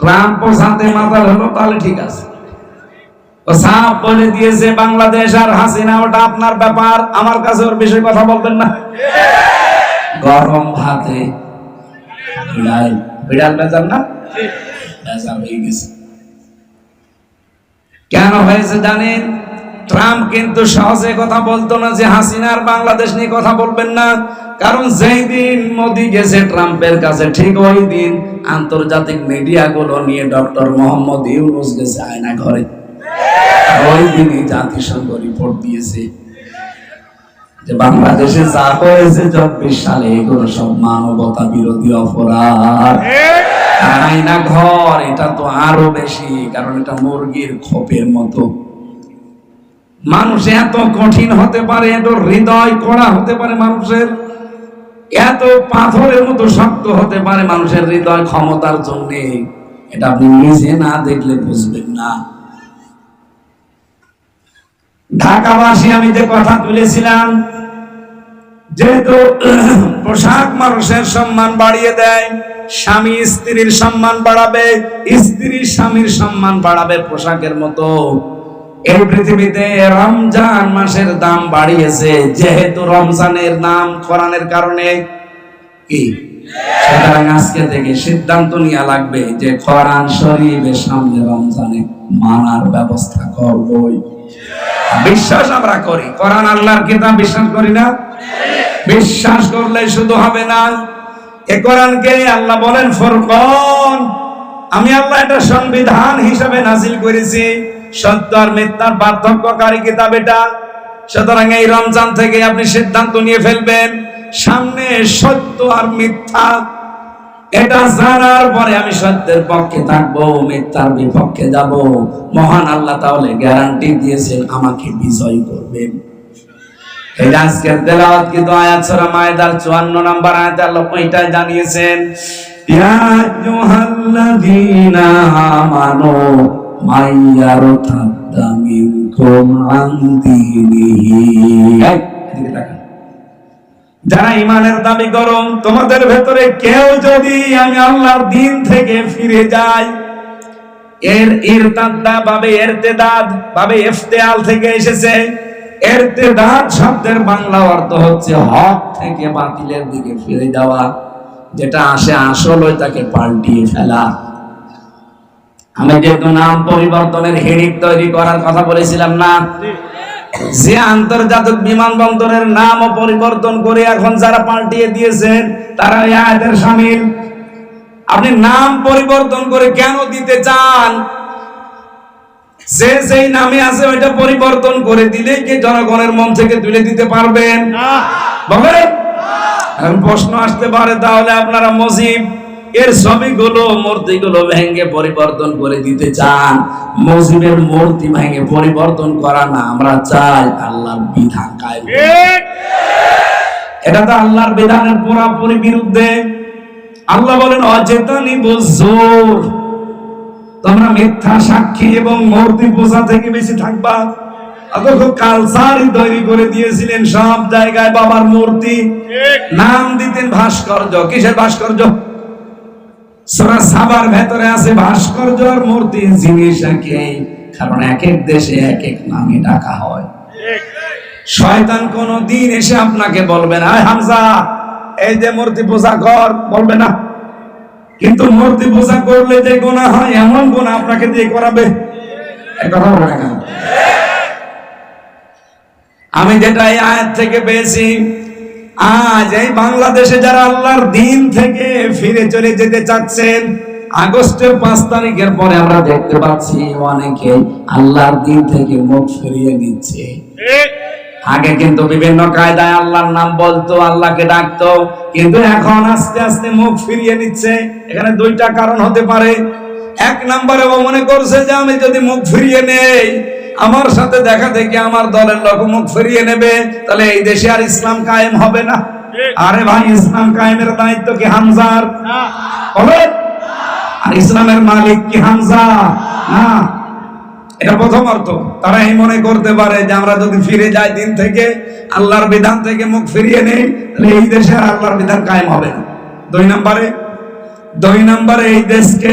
ট্রাম্প সাথে মাতাল হলো, তাহলে ঠিক আছে। ও সাফ বলে দিয়েছে বাংলাদেশ আর হাসিনা ওটা আপনার ব্যাপার, আমার কাছে ওর বিষয়ে কথা বলবেন না। গরম ভাতে বিড়াল বেজার না, বেজার হয়ে গেছে। কেন হয়েছে জানেন? ট্রাম্প কিন্তু সহজে কথা বলতো না যে হাসিনার বাংলাদেশ নিয়ে কথা বলবেন না। কারণ যেই দিন মোদি গেছে ট্রাম্পের কাছে, ঠিক ওই দিন আন্তর্জাতিক মিডিয়া গুলো নিয়ে ডক্টর মোহাম্মদ ইউনূস গেছে আয়না ঘরে। ওই দিনই জাতিসংঘ রিপোর্ট দিয়েছে যে বাংলাদেশে যা হয়েছে 24 সালে, এগুলো সব মানবতা বিরোধী অপরাধ। আয়না ঘর এটা তো আরো বেশি, কারণ এটা মুরগির খোপের মতো। মানুষ এত কঠিন হতে পারে, এত হৃদয় কড়া হতে পারে মানুষের, এত পাথরের মতো শক্ত হতে পারে মানুষের হৃদয় ক্ষমতার জন্য, এটা আপনি নিজে না দেখলে বুঝবেন না। ঢাকাবাসী আমি যে কথা তুলেছিলাম, যেহেতু পোশাক মানুষের সম্মান বাড়িয়ে দেয়, স্বামী স্ত্রীর সম্মান বাড়াবে, স্ত্রী স্বামীর সম্মান বাড়াবে পোশাকের মতো, এই পৃথিবীতে রমজান মাসের দাম বাড়িয়েছে। যেহেতু রমজানের নাম কোরআনের কারণে, কি সুতরাং আজকে থেকে সিদ্ধান্ত নেওয়া লাগবে যে কোরআন শরীফের সামনে রমজানে মানার ব্যবস্থা করবই। বিশ্বাস আমরা করি, কোরআন আল্লাহর কিতাব, বিশ্বাস করি না? বিশ্বাস করলে শুধু হবে না, এ কোরআনকে আল্লাহ বলেন ফুরকান, আমি আল্লাহ এটা সংবিধান হিসাবে নাজিল করেছি, সত্য আর মিথ্যার পার্থক্যকারী কিতাব এটা। সুতরাং এই রমজান থেকে আপনি সিদ্ধান্ত নিয়ে ফেলবেন, সামনে সত্য আর মিথ্যা, এটা জানার পরে আমি সত্যের পক্ষে থাকবো, মিথ্যার বিপক্ষে যাব। মহান আল্লাহ তাহলে গ্যারান্টি দিয়েছেন আমাকে বিজয় করবেন। এই আজকের তেলাওয়াত কিন্তু আয়াত সূরা মায়েদার 54 নম্বর আয়াতে আল্লাহ ওইটাই জানিয়েছেন, ইয়া আইয়ুহাল্লাযীনা আমানু মাইয়ারতাদ্দা মিনকুম আন দীনিহি। এদিকে তাকান। যারা ইমানের দাবি করো, তোমাদের ভেতরে কেউ যদি আমি আল্লাহর দিন থেকে ফিরে যায়, ইরতাদ্দা বাবে ইরতিদাদ বাবে ইফতিআল থেকে এসেছে। ইরতিদাদ শব্দের বাংলা অর্থ হচ্ছে হক থেকে বাতিলের দিকে ফিরে যাওয়া, যেটা আসল ওইটাকে পাল্টিয়ে ফেলা। আমি যেহেতু নাম পরিবর্তনের হিড়িক তৈরি করার কথা বলেছিলাম না, যে আন্তর্জাতিক বিমানবন্দরের নামও পরিবর্তন করে এখন যারা পাল্টিয়ে দিয়েছেন তারা এই আয়াতের শামিল। আপনি নাম পরিবর্তন করে কেন দিতে চান? যে যেই নামে আছে ওইটা পরিবর্তন করে দিলে কি জনগণের মন থেকে তুলে দিতে পারবেন? বলেন। এখন প্রশ্ন আসতে পারে, তাহলে আপনারা মসজিদ এর ছবিগুলো মূর্তিগুলো ভেঙে পরিবর্তন করে দিতে চান? মসজিদের মূর্তি ভেঙে পরিবর্তন করা না, আমরা চাই আল্লাহর বিধান কায়েম। এটা তো আল্লাহর বিধানের পুরোপুরি বিরুদ্ধে। আল্লাহ বলেন অচেতনিবুজ জোর, তোমরা মিথ্যা সাক্ষী এবং মূর্তি পূজা থেকে বেশি থাকবা। অথচ কালচারই তৈরি করে দিয়েছিলেন সব জায়গায় বাবার মূর্তি, নাম দিতেন ভাস্কর্য। কিসের ভাস্কর্য? সূরা সাবার ভেতরে আছে ভাস্কর্য আর মূর্তি জিনিস একই, কারণ এক এক দেশে এক এক নামে ডাকা হয়। শয়তান কোন দিন এসে আপনাকে বলবে না হামজা এই যে মূর্তি পূজা কর, বলবে না। কিন্তু মূর্তি পূজা করলে যে গুনাহ হয় এমন গুনাহ আপনাকে দিয়ে করাবে। কথা বলে না কেন? আমি যেটা এই আয়াত থেকে পেয়েছি, আজ এই বাংলাদেশে যারা আল্লাহর দিন থেকে ফিরে চলে যেতে চাচ্ছেন, আগস্টের 5 তারিখের পরে আমরা দেখতে পাচ্ছি অনেকে আল্লাহর দিন থেকে মুখ ফিরিয়ে নিচ্ছে। আগে কিন্তু বিভিন্ন কায়দায় আল্লাহর নাম বলতো, আল্লাহকে ডাকতো, কিন্তু এখন আস্তে আস্তে মুখ ফিরিয়ে নিচ্ছে। এখানে দুইটা কারণ হতে পারে। এক নম্বরে ও মনে করছে যে আমি যদি মুখ ফিরিয়ে নেই, আমার সাথে দেখা দেখি আমার দলের লোক মুখ ফিরিয়ে নেবে, তাহলে এই দেশে আর ইসলাম কায়েম হবে না। আরে ভাই, ইসলাম কায়েমের দায়িত্ব কি হামজার? হবে? আর ইসলামের মালিক কি হামজা? না। এটা প্রথম অর্থ। তারা এই মনে করতে পারে যে আমরা যদি ফিরে যাই দিন থেকে, আল্লাহর বিধান থেকে মুখ ফিরিয়ে নেই, তাহলে এই দেশে আর আল্লাহর বিধান কায়েম হবে না। দুই নম্বরে এই দেশকে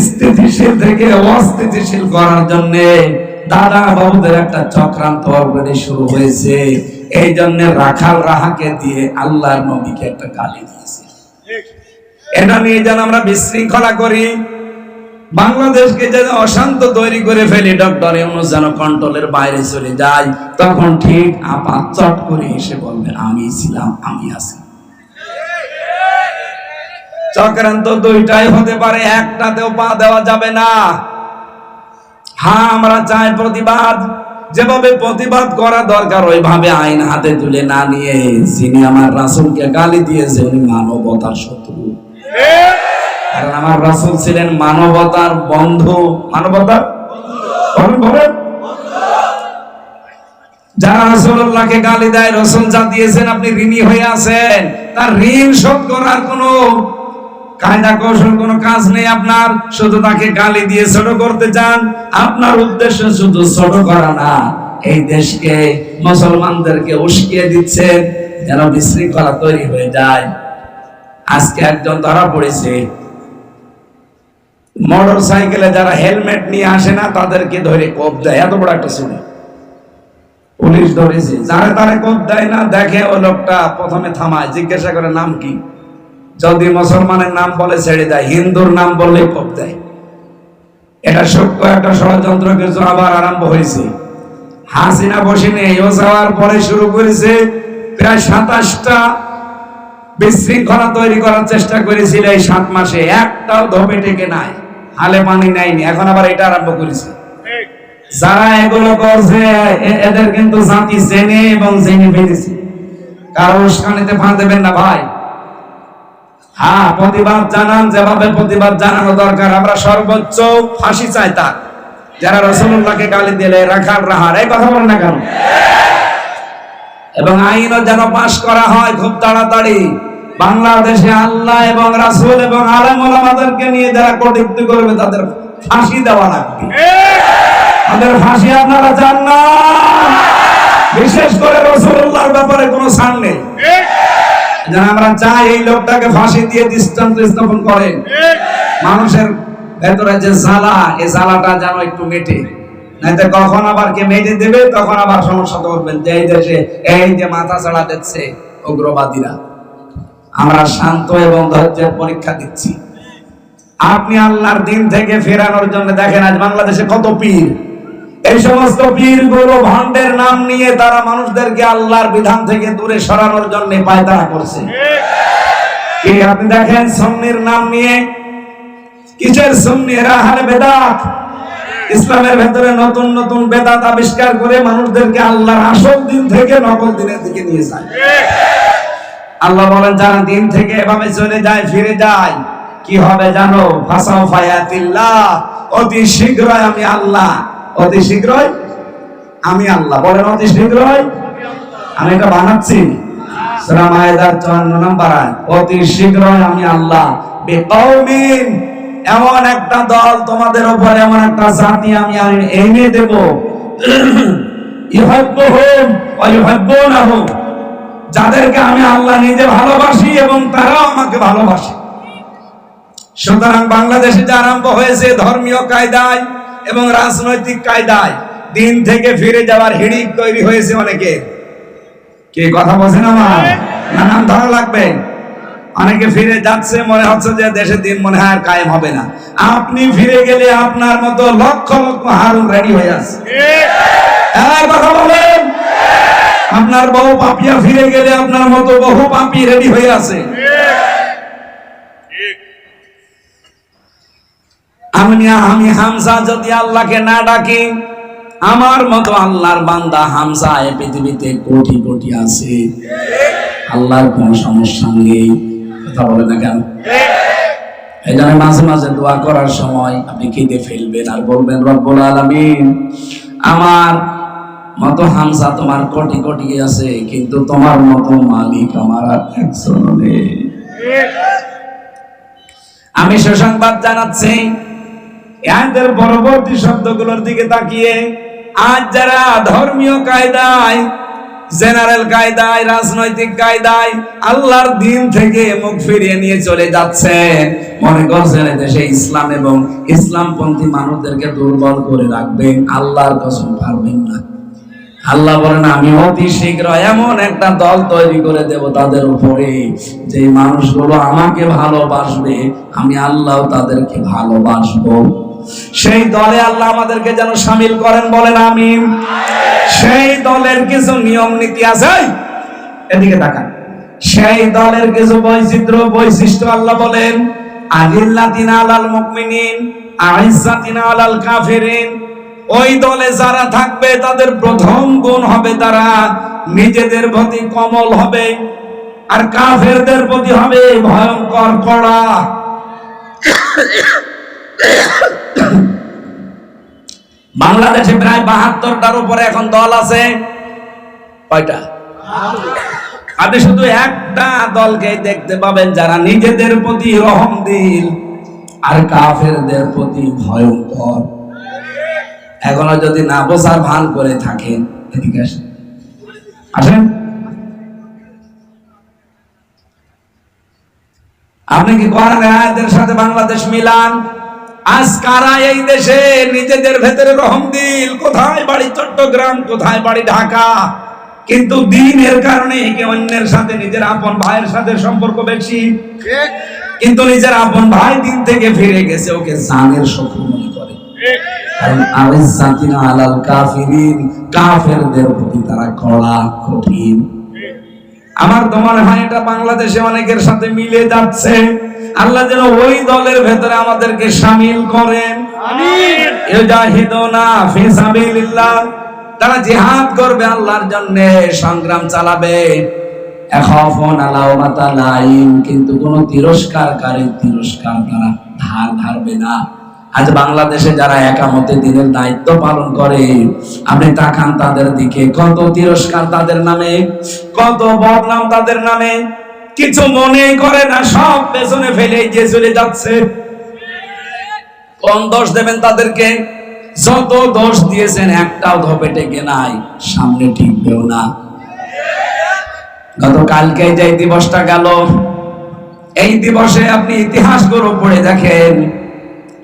স্থিতিশীল থেকে অস্থিতিশীল করার জন্য দাদা বাবুদের একটা চক্রান্ত অলরেডি শুরু হয়েছে। এই জন্য রাখাল রাহাকে দিয়ে আল্লাহর নবীকে একটা গালি দিয়েছে। এটা নিয়ে যেন আমরা বিশৃঙ্খলা করি, বাংলাদেশকে যেন অশান্ত তৈরি করে ফেলি, ডক্টর ইউনূস যেন কন্ট্রোলের বাইরে চলে যায়, তখন ঠিক আপা চট করে এসে বলবে আমি ছিলাম, আমি আছি। চক্রান্ত দুইটাই হতে পারে, একটাতেও পা দেওয়া যাবে না। হ্যাঁ, আমরা চাই প্রতিবাদ, যেভাবে প্রতিবাদ করা দরকার ওইভাবে আইন হাতে তুলে না নিয়ে, যিনি আমার রাসূলকে গালি দিয়েছে উনি মানবতার শত্রু। কারণ আমার রাসূল ছিলেন মানবতার বন্ধু। মানবতার বলেন, যারা রাসূলুল্লাহকে গালি দেয়, রাসূল যা দিয়েছেন আপনি ঋণী হয়ে আছেন, তার ঋণ শোধ করার কোনো কায়দা কৌশল কোনো কাজ নেই আপনার, শুধু তাকে গালি দিয়ে ছোট করতে চান। আপনার উদ্দেশ্য শুধু ছোট করা না, এই দেশকে মুসলমানদেরকে উস্কিয়ে দিচ্ছেন যেন বিশৃঙ্খলা তৈরি হয়ে যায়। আজকে একজন ধরা পড়েছে, মোটর সাইকেলে যারা হেলমেট নিয়ে আসে না তাদেরকে ধরে কোপ দেয়। এত বড় একটা চুরি, পুলিশ ধরেছে। যারা তারা কোপ দেয় না, দেখে ওই লোকটা প্রথমে থামায়, জিজ্ঞাসা করে নাম কি, যদি মুসলমানের নাম বলে ছেড়ে দেয়, হিন্দুর নাম বললে কোপ দেয়। এটা সত্য একটা ষড়যন্ত্র কিছু আবার আরম্ভ হয়েছে। হাসিনা বসেনি, ও যাওয়ার পরে শুরু করেছে প্রায় 27টা বিশৃঙ্খলা তৈরি করার চেষ্টা করেছিল এই 7 মাসে, একটাও ধোপে টেকে নাই, হালে পানি নেয়নি। এখন আবার এটা আরম্ভ করেছে। যারা এগুলো করছে এদের কিন্তু জাতি জেনে এবং জেনে ফেলেছে। কারো উস্কানিতে পা দেবেন না ভাই। হ্যাঁ, প্রতিবাদ জানান, যেভাবে প্রতিবাদ জানানো দরকার। আমরা সর্বোচ্চ ফাঁসি চাই তার যারা রাসূলুল্লাহকে গালি দিলে, রাখাল রাহার, এই কথা বলেন না কেন? এবং আইনও যেন পাশ করা হয় খুব তাড়াতাড়ি। বাংলাদেশে আল্লাহ এবং রাসূল এবং আলেম ওলামাদেরকে নিয়ে যারা কটূক্তি করবে তাদের ফাঁসি দেওয়া লাগবে। তাদের ফাঁসি আপনারা চান না? বিশেষ করে রাসূলুল্লাহর ব্যাপারে কোনো ছাড় নেই। যেন আমরা চাই এই লোকটাকে ফাঁসি দিয়ে দৃষ্টান্ত স্থাপন করেন। মানুষের ভেতরে যে জ্বালা, এই জ্বালাটা যেন একটু মেটে, নাইতে কখন আবার কে মেটে দেবে, তখন আবার সমস্যা করবেন যে এই দেশে এই যে মাথা ছাড়া দিচ্ছে উগ্রবাদীরা। আমরা শান্ত এবং ধৈর্যের পরীক্ষা দিচ্ছি। আপনি আল্লাহর দিন থেকে ফেরানোর জন্য দেখেন আজ বাংলাদেশে কত পীর। এই সমস্ত পীরগুলো ভণ্ডের নাম নিয়ে তারা মানুষদেরকে আল্লাহর বিধান থেকে দূরে সরানোর জন্য পায়তারা করছে। কি আপনি দেখেন সুন্নির নাম নিয়ে, কিসের সুন্নি? এরা আহলে বেদাত। ইসলামের ভেতরে নতুন নতুন বেদাত আবিষ্কার করে মানুষদেরকে আল্লাহর আসল দিন থেকে নকল দিনের দিকে নিয়ে যায়। আল্লাহ বলেন যারা দিন থেকে এভাবে চলে যায়, ফিরে যায়, কি হবে জানো? ফাসাউফা ইয়াতিল্লাহ, অতি শীঘ্রই আমি আল্লাহ, অতি শীঘ্রই আমি আল্লাহ। বলেন অতি শীঘ্রই। আমি এটা বানাচ্ছি, সূরা মায়েদার 54 নম্বর আয়াত। অতি শীঘ্রই আমি আল্লাহ বিকওমিন, এমন একটা দল তোমাদের উপর, এমন একটা জাতি আমি এনে দেব, ইউহিব্বুহুম ওয়া ইউহিব্বুনাহুম, যাদেরকে আমি আল্লাহ নিজে ভালোবাসি এবং তারাও আমাকে ভালোবাসে। সুতরাং বাংলাদেশে যে আরম্ভ হয়েছে ধর্মীয় কায়দায় এবং রাজনৈতিক কায়দায় দিন থেকে ফিরে যাওয়ার হিড়িক তৈরি হয়েছে অনেকে। কে কথা বলছেন আমার? না নাম ধরা লাগবে। অনেকে ফিরে যাচ্ছে, মনে হচ্ছে যে দেশের দিন মনে হয় আর কায়েম হবে না। আপনি ফিরে গেলে আপনার মতো লক্ষ লক্ষ হারুন রেডি হয়ে আছে। কথা বলেন। আপনার বহু পাপিয়া ফিরে গেলে আপনার মতো বহু পাপি রেডি হয়ে আছে। আমি হামজা যদি আল্লাহকে না ডাকি, আমার মতো আল্লাহর বান্দা হামজা এই পৃথিবীতে কোটি কোটি আছে। আল্লাহর কোনো সমস্যা নেই। কথা বলে না কেন? এই জন্য মাঝে মাঝে দোয়া করার সময় আপনি কেঁদে ফেলবেন আর বলবেন রব্বুল আলামিন, আমার মতো হামজা তোমার কোটি কোটি আছে, কিন্তু তোমার মতো মালিক আমার আর একজন নেই। আমি সুসংবাদ জানাচ্ছি, এদের পরবর্তী শব্দগুলোর দিকে তাকিয়ে আজ যারা ধর্মীয় কায়দায়, জেনারেল কায়দায়, রাজনৈতিক কায়দায় আল্লাহর দিন থেকে মুখ ফিরিয়ে নিয়ে চলে যাচ্ছে, মনে করছেন দেশে ইসলাম এবং ইসলামপন্থী মানুষদেরকে দুর্বল করে রাখবেন, আল্লাহর কসম পারবেন না। আল্লাহ বলেন আমি অতি শীঘ্র এমন একটা দল তৈরি করে দেব তাদের উপরে, যে মানুষগুলো আমাকে ভালোবাসবে, আমি আল্লাহ তাদেরকে ভালোবাসবো। সেই দলে আল্লাহ আমাদেরকে যেন শামিল করেন, বলেন আমিন। সেই দলের কিছু নিয়ম নীতি আছে, এদিকে তাকান। সেই দলের কিছু বৈশিষ্ট্য আল্লাহ বলেন, আযিল্লাতিনা আলাল মুমিনিন আইজ্জাতিনা আলাল কাফিরিন। ওই দলে যারা থাকবে তাদের প্রথম গুণ হবে তারা নিজেদের প্রতি কোমল হবে, আর কাফেরদের প্রতি হবে ভয়ঙ্কর কড়া। বাংলাদেশে প্রায় 72টার উপরে এখন দল আছে। কয়টা? আপনি শুধু একটা দলকে দেখতে পাবেন যারা নিজেদের প্রতি রহমদিল আর কাফেরদের প্রতি ভয়ঙ্কর। এখনো যদি না বোঝার ভান করে থাকেন, এদিকে আসেন, আসেন। আপনি কি কোরআনের আয়াতের সাথে বাংলাদেশ মিলান? আজ কারা এই দেশে নিজেদের ভেতরে রহমদিল? কোথায় বাড়ি চট্টগ্রাম, কোথায় বাড়ি ঢাকা, কিন্তু দিনের কারণে একে অন্যের সাথে, নিজের আপন ভাইয়ের সাথে সম্পর্ক বেশি, কিন্তু নিজের আপন ভাই দিন থেকে ফিরে গেছে, ওকে জানের শত্রু মনে করে। আলাল কাফিরিন, কাফেরদের প্রতি তারা কড়া, কঠিন। আমার তো মনে হয় এটা বাংলাদেশে অনেকের সাথে মিলে যাচ্ছে। আল্লাহ যেন ওই দলের ভেতরে আমাদেরকে শামিল করেন। আমিন। ইউজাহিদুনা ফি সাবিলিল্লাহ, তারা জিহাদ করবে আল্লাহর জন্য, সংগ্রাম চালাবে। ইয়াখাফুনা লাওমাতা লাইম, কিন্তু কোন তিরস্কারকারী তিরস্কার তারা ধার ধারবে না। আজ বাংলাদেশে যারা একামতে দিনের দায়িত্ব পালন করে, আপনি তাকান তাদের দিকে, কত তিরস্কার তাদের নামে, কত বদনাম তাদের নামে, কিছু মনে করে না, সব পেছনে ফেলে এগিয়ে চলে যাচ্ছে। কোন দোষ দেবেন তাদেরকে? যত দোষ দিয়েছেন একটাও ধপে টেকে নাই, সামনে টিকবেও না। গতকালকে যে দিবসটা গেল, এই দিবসে আপনি ইতিহাসগুলো পড়ে দেখেন,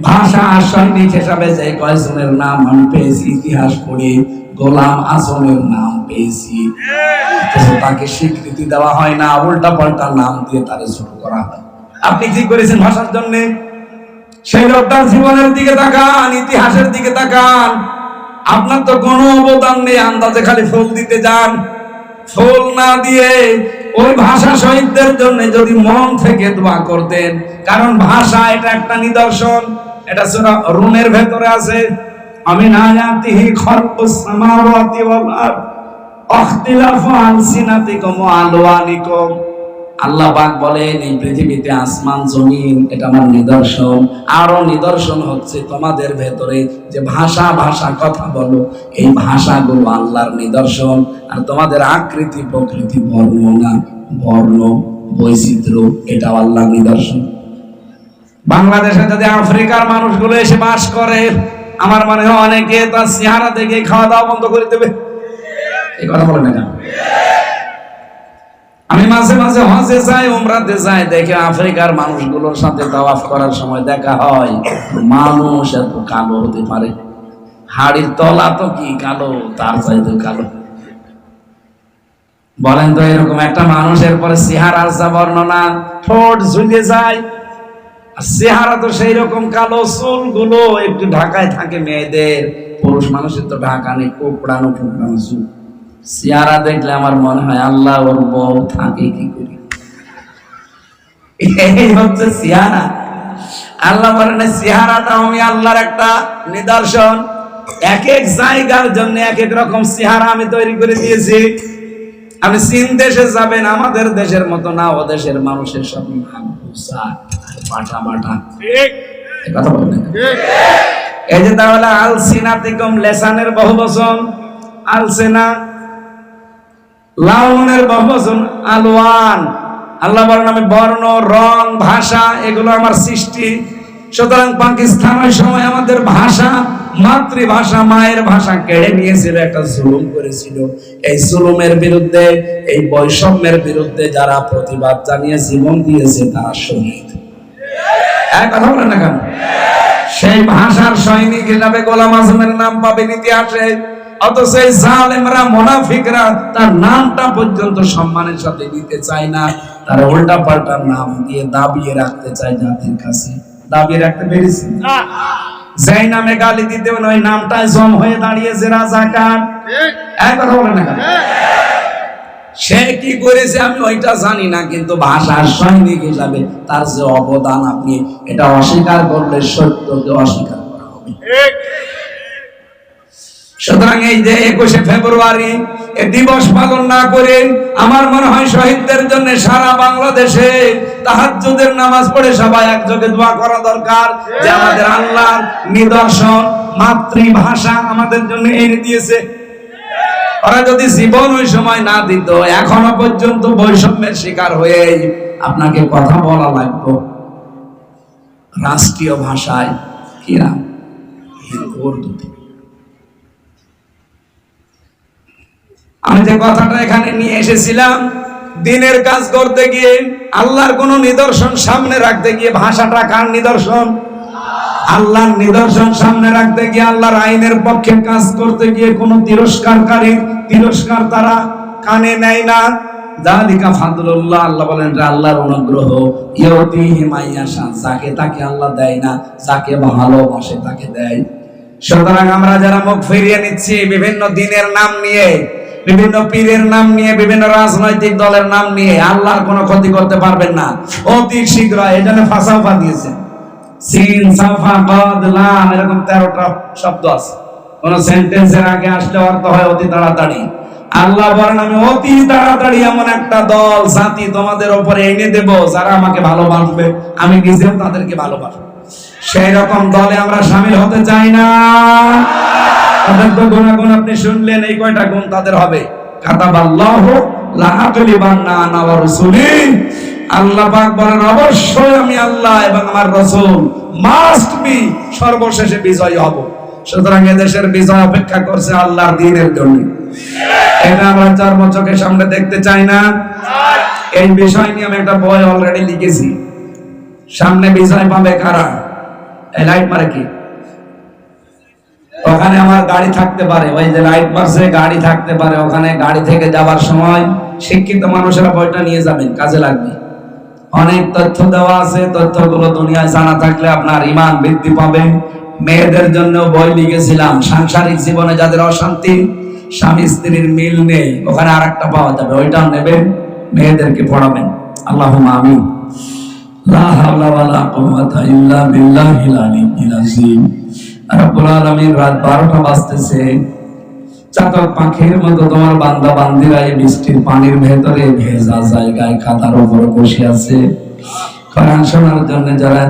ভাষা সৈনিক হিসাবে যে কয়েকজনের নাম আমি পেয়েছি ইতিহাস পড়ে, গোলাম আজমের নাম পেয়েছি, তাকে স্বীকৃতি দেওয়া হয় না, উল্টা পাল্টা নাম দিয়ে তাকে ছোট করা হয়। আপনি কি করেছেন ভাষার জন্য? সেই লোকটার জীবনের দিকে তাকান, ইতিহাসের দিকে তাকান। আপনার তো কোনো অবদান নেই, আন্দাজে খালি ফুল দিতে যান। ফুল না দিয়ে ওই ভাষা শহীদদের জন্য যদি মন থেকে দোয়া করতেন, কারণ ভাষা এটা একটা নিদর্শন। এটা সূরা রুমের ভেতরে আছে, আমিন আয়াতিহি খালকুস সামাওয়াতি ওয়াল আরদ ইখতিলাফু আলসিনাতিকুম ওয়া আলওয়ানিকুম। আল্লাহ পাক বলেন এই পৃথিবীতে আসমান জমিন এটা আমার নিদর্শন। আরো নিদর্শন হচ্ছে তোমাদের ভেতরে যে ভাষা ভাষা কথা বলো, এই ভাষাগুলো আল্লাহর নিদর্শন। আর তোমাদের আকৃতি প্রকৃতি বর্ণনা বর্ণ বৈচিত্র্য এটাও আল্লাহর নিদর্শন। বাংলাদেশে যদি আফ্রিকার মানুষগুলো এসে বাস করে, আমার মনে হয় অনেকে তার চেহারা দেখে খাওয়া দাওয়া বন্ধ করে দেবে। এই কথা বলে না কেন? আমি মাঝে মাঝে হজে যাই, উমরাতে যাই, দেখে আফ্রিকার মানুষগুলোর সাথে তাওয়াফ করার সময় দেখা হয় মানুষ এত কালো হতে পারে, হাড়ির তলা তো কি কালো, তার চাইতে কালো। বলেন তো এরকম একটা মানুষের পরে চেহারার যা বর্ণনা, ঠোঁট ঝুলে যায়, আর চেহারা তো সেই রকম কালো, চুলগুলো একটু ঢাকায় থাকে মেয়েদের, পুরুষ মানুষের তো ঢাকা নেই, কোপড়ানো কোপড়ানো চুল। চেহারা দেখলে আমার মনে হয় আল্লাহ ওর বউ থাকে কি করে। এই হচ্ছে চেহারা। আল্লাহ বলেন চেহারাটা আমি আল্লাহর একটা নিদর্শন। এক এক জায়গার জন্য এক এক রকম চেহারা আমি তৈরি করে দিয়েছি। আপনি চীন দেশে যাবেন, আমাদের দেশের মতো না, ও দেশের মানুষের সব বাটা বাটা। এই কথা বলেন। এই যে তাহলে আলসিনাতিকুম, লেসানের বহুবচন আলসিনা, লাউনের বহুবচন আলওয়ান। আল্লাহ বলেন আমি বর্ণ, রং, ভাষা এগুলো আমার সৃষ্টি। সুতরাং পাকিস্তান ওই সময় আমাদের ভাষা, মাতৃভাষা, মায়ের ভাষা কেড়ে নিয়েছিল, একটা জুলুম করেছিল। এই জুলুমের বিরুদ্ধে, এই বৈষম্যের বিরুদ্ধে যারা প্রতিবাদ জানিয়ে জীবন দিয়েছে তারা শহীদ। এক কথা বলেন না কেন? সেই ভাষার সৈনিক হিসাবে গোলাম আজমের নাম পাবেন ইতিহাসে। অথচ এই জালেমরা, মুনাফিকরা তার নামটা পর্যন্ত সম্মানের সাথে দিতে চায় না, তারা উল্টা পাল্টা নাম দিয়ে দাবিয়ে রাখতে চায় জাতির কাছে। দাবিয়ে রাখতে পেরেছি না, যেই নামে গালি দিতে ওই নামটাই জম হয়ে দাঁড়িয়েছে রাজাকার। এক কথা বলেন না কেন? সে কি করেছে আমি ওইটা জানি না, কিন্তু ভাষার সৈনিক হিসাবে তার যে অবদান, আপনি এটা অস্বীকার করলে সত্যকে অস্বীকার করা হবে। সুতরাং এই যে 21শে ফেব্রুয়ারি এ দিবস পালন না করে আমার মনে হয় শহীদদের জন্য সারা বাংলাদেশে তাহাজ্জুদের নামাজ পড়ে সবাই একযোগে দোয়া করা দরকার, যে আমাদের আল্লাহর নিদর্শন মাতৃভাষা আমাদের জন্য এনে দিয়েছে। ওরা যদি জীবন ওই সময় না দিত, এখনো পর্যন্ত বৈষম্যের শিকার হয়ে আপনাকে কথা বলা লাগতো রাষ্ট্রীয় ভাষায়, কিনা উর্দুতে। আমি যে কথাটা এখানে নিয়ে এসেছিলাম, দিনের কাজ করতে গিয়ে, আল্লাহর কোন নিদর্শন সামনে রাখতে গিয়ে, ভাষাটা কার নিদর্শন? আল্লাহর নিদর্শন সামনে রাখতে গিয়ে, আল্লাহর আইনের পক্ষে কাজ করতে গিয়ে কোন তিরস্কারকারী তিরস্কার তারা কানে নেয় না। যালিকা ফাদলুল্লাহ, আল্লাহ বলেন যে আল্লাহর অনুগ্রহ, ইউতিহি মাইয়াশা, যাকে তাকে আল্লাহ দেয় না, যাকে ভালোবাসে তাকে দেয়। সুতরাং আমরা যারা মুখ ফিরিয়ে নিচ্ছি বিভিন্ন দিনের নাম নিয়ে, বিভিন্ন পীরের নাম নিয়ে, বিভিন্ন রাজনৈতিক দলের নাম নিয়ে, আল্লাহর কোনো ক্ষতি করতে পারবেন না অতি শীঘ্র। এই জন্য ফাসাফা দিয়েছেন, সিন সাফা কদ লাম, এরকম 13টা শব্দ আছে। কোন সেন্টেন্সের আগে আসলে অর্থ হয় অতি তাড়াতাড়ি। আল্লাহ বলেন আমি অতি তাড়াতাড়ি এমন একটা দল জাতি তোমাদের উপরে এনে দেব যারা আমাকে ভালোবাসবে, আমি নিজেও তাদেরকে ভালোবাসবো। সেই রকম দলে আমরা শামিল হতে চাই না। তাদের তো গুণাগুণ আপনি শুনলেন, এই কয়টা গুণ তাদের হবে। কাতাবাল্লাহু লা আগলিবান্না আনা ওয়া রাসূলি আল্লাহ পাক বলেন অবশ্যই আমি আল্লাহ এবং আমার রাসূল মাস্ট বি সর্বশেষে বিজয়ী হব। সুতরাং এদেশের বিজয় অপেক্ষা করছে আল্লাহর দ্বীনের জন্য। এটা আমরা 4 বছরের সামনে দেখতে চাই না। এই বিষয় নিয়ে আমি একটা বই অলরেডি লিখেছি। সামনে বিজয় পাবে কারা? এই লাইট মারে কি? ওখানে আমার গাড়ি থাকতে পারে, ওই যে লাইট মারছে গাড়ি থাকতে পারে, ওখানে গাড়ি থেকে যাওয়ার সময় শিক্ষিত মানুষেরা বইটা নিয়ে যাবেন, কাজে লাগবে। অনেক তথ্য দেওয়া আছে, তথ্যগুলো দুনিয়ায় জানা থাকলে আপনার ঈমান বৃদ্ধি পাবে। মেয়েদের জন্য বই লিখেছিলাম, সাংসারিক জীবনে যাদের অশান্তি, স্বামী স্ত্রীর মিল নেই, ওখানে আরেকটা পাওয়া যাবে, ওইটাও নেবেন, মেয়েদেরকে পড়াবেন। আল্লাহুম্মা আমিন। লা হাওলা ওয়ালা কুওয়াতা ইল্লা বিল্লাহিল আলিয়্যিল আযীম। রব্বুল আলামিন, রাত 12টা বাজতেছে। চাতক পাখির মতো তোমার বান্দা বান্দিরা এই বৃষ্টির পানির ভেতরে ভেজা জায়গায় খাতার উপরে বসে আছে কোরআন শোনার জন্য। যারা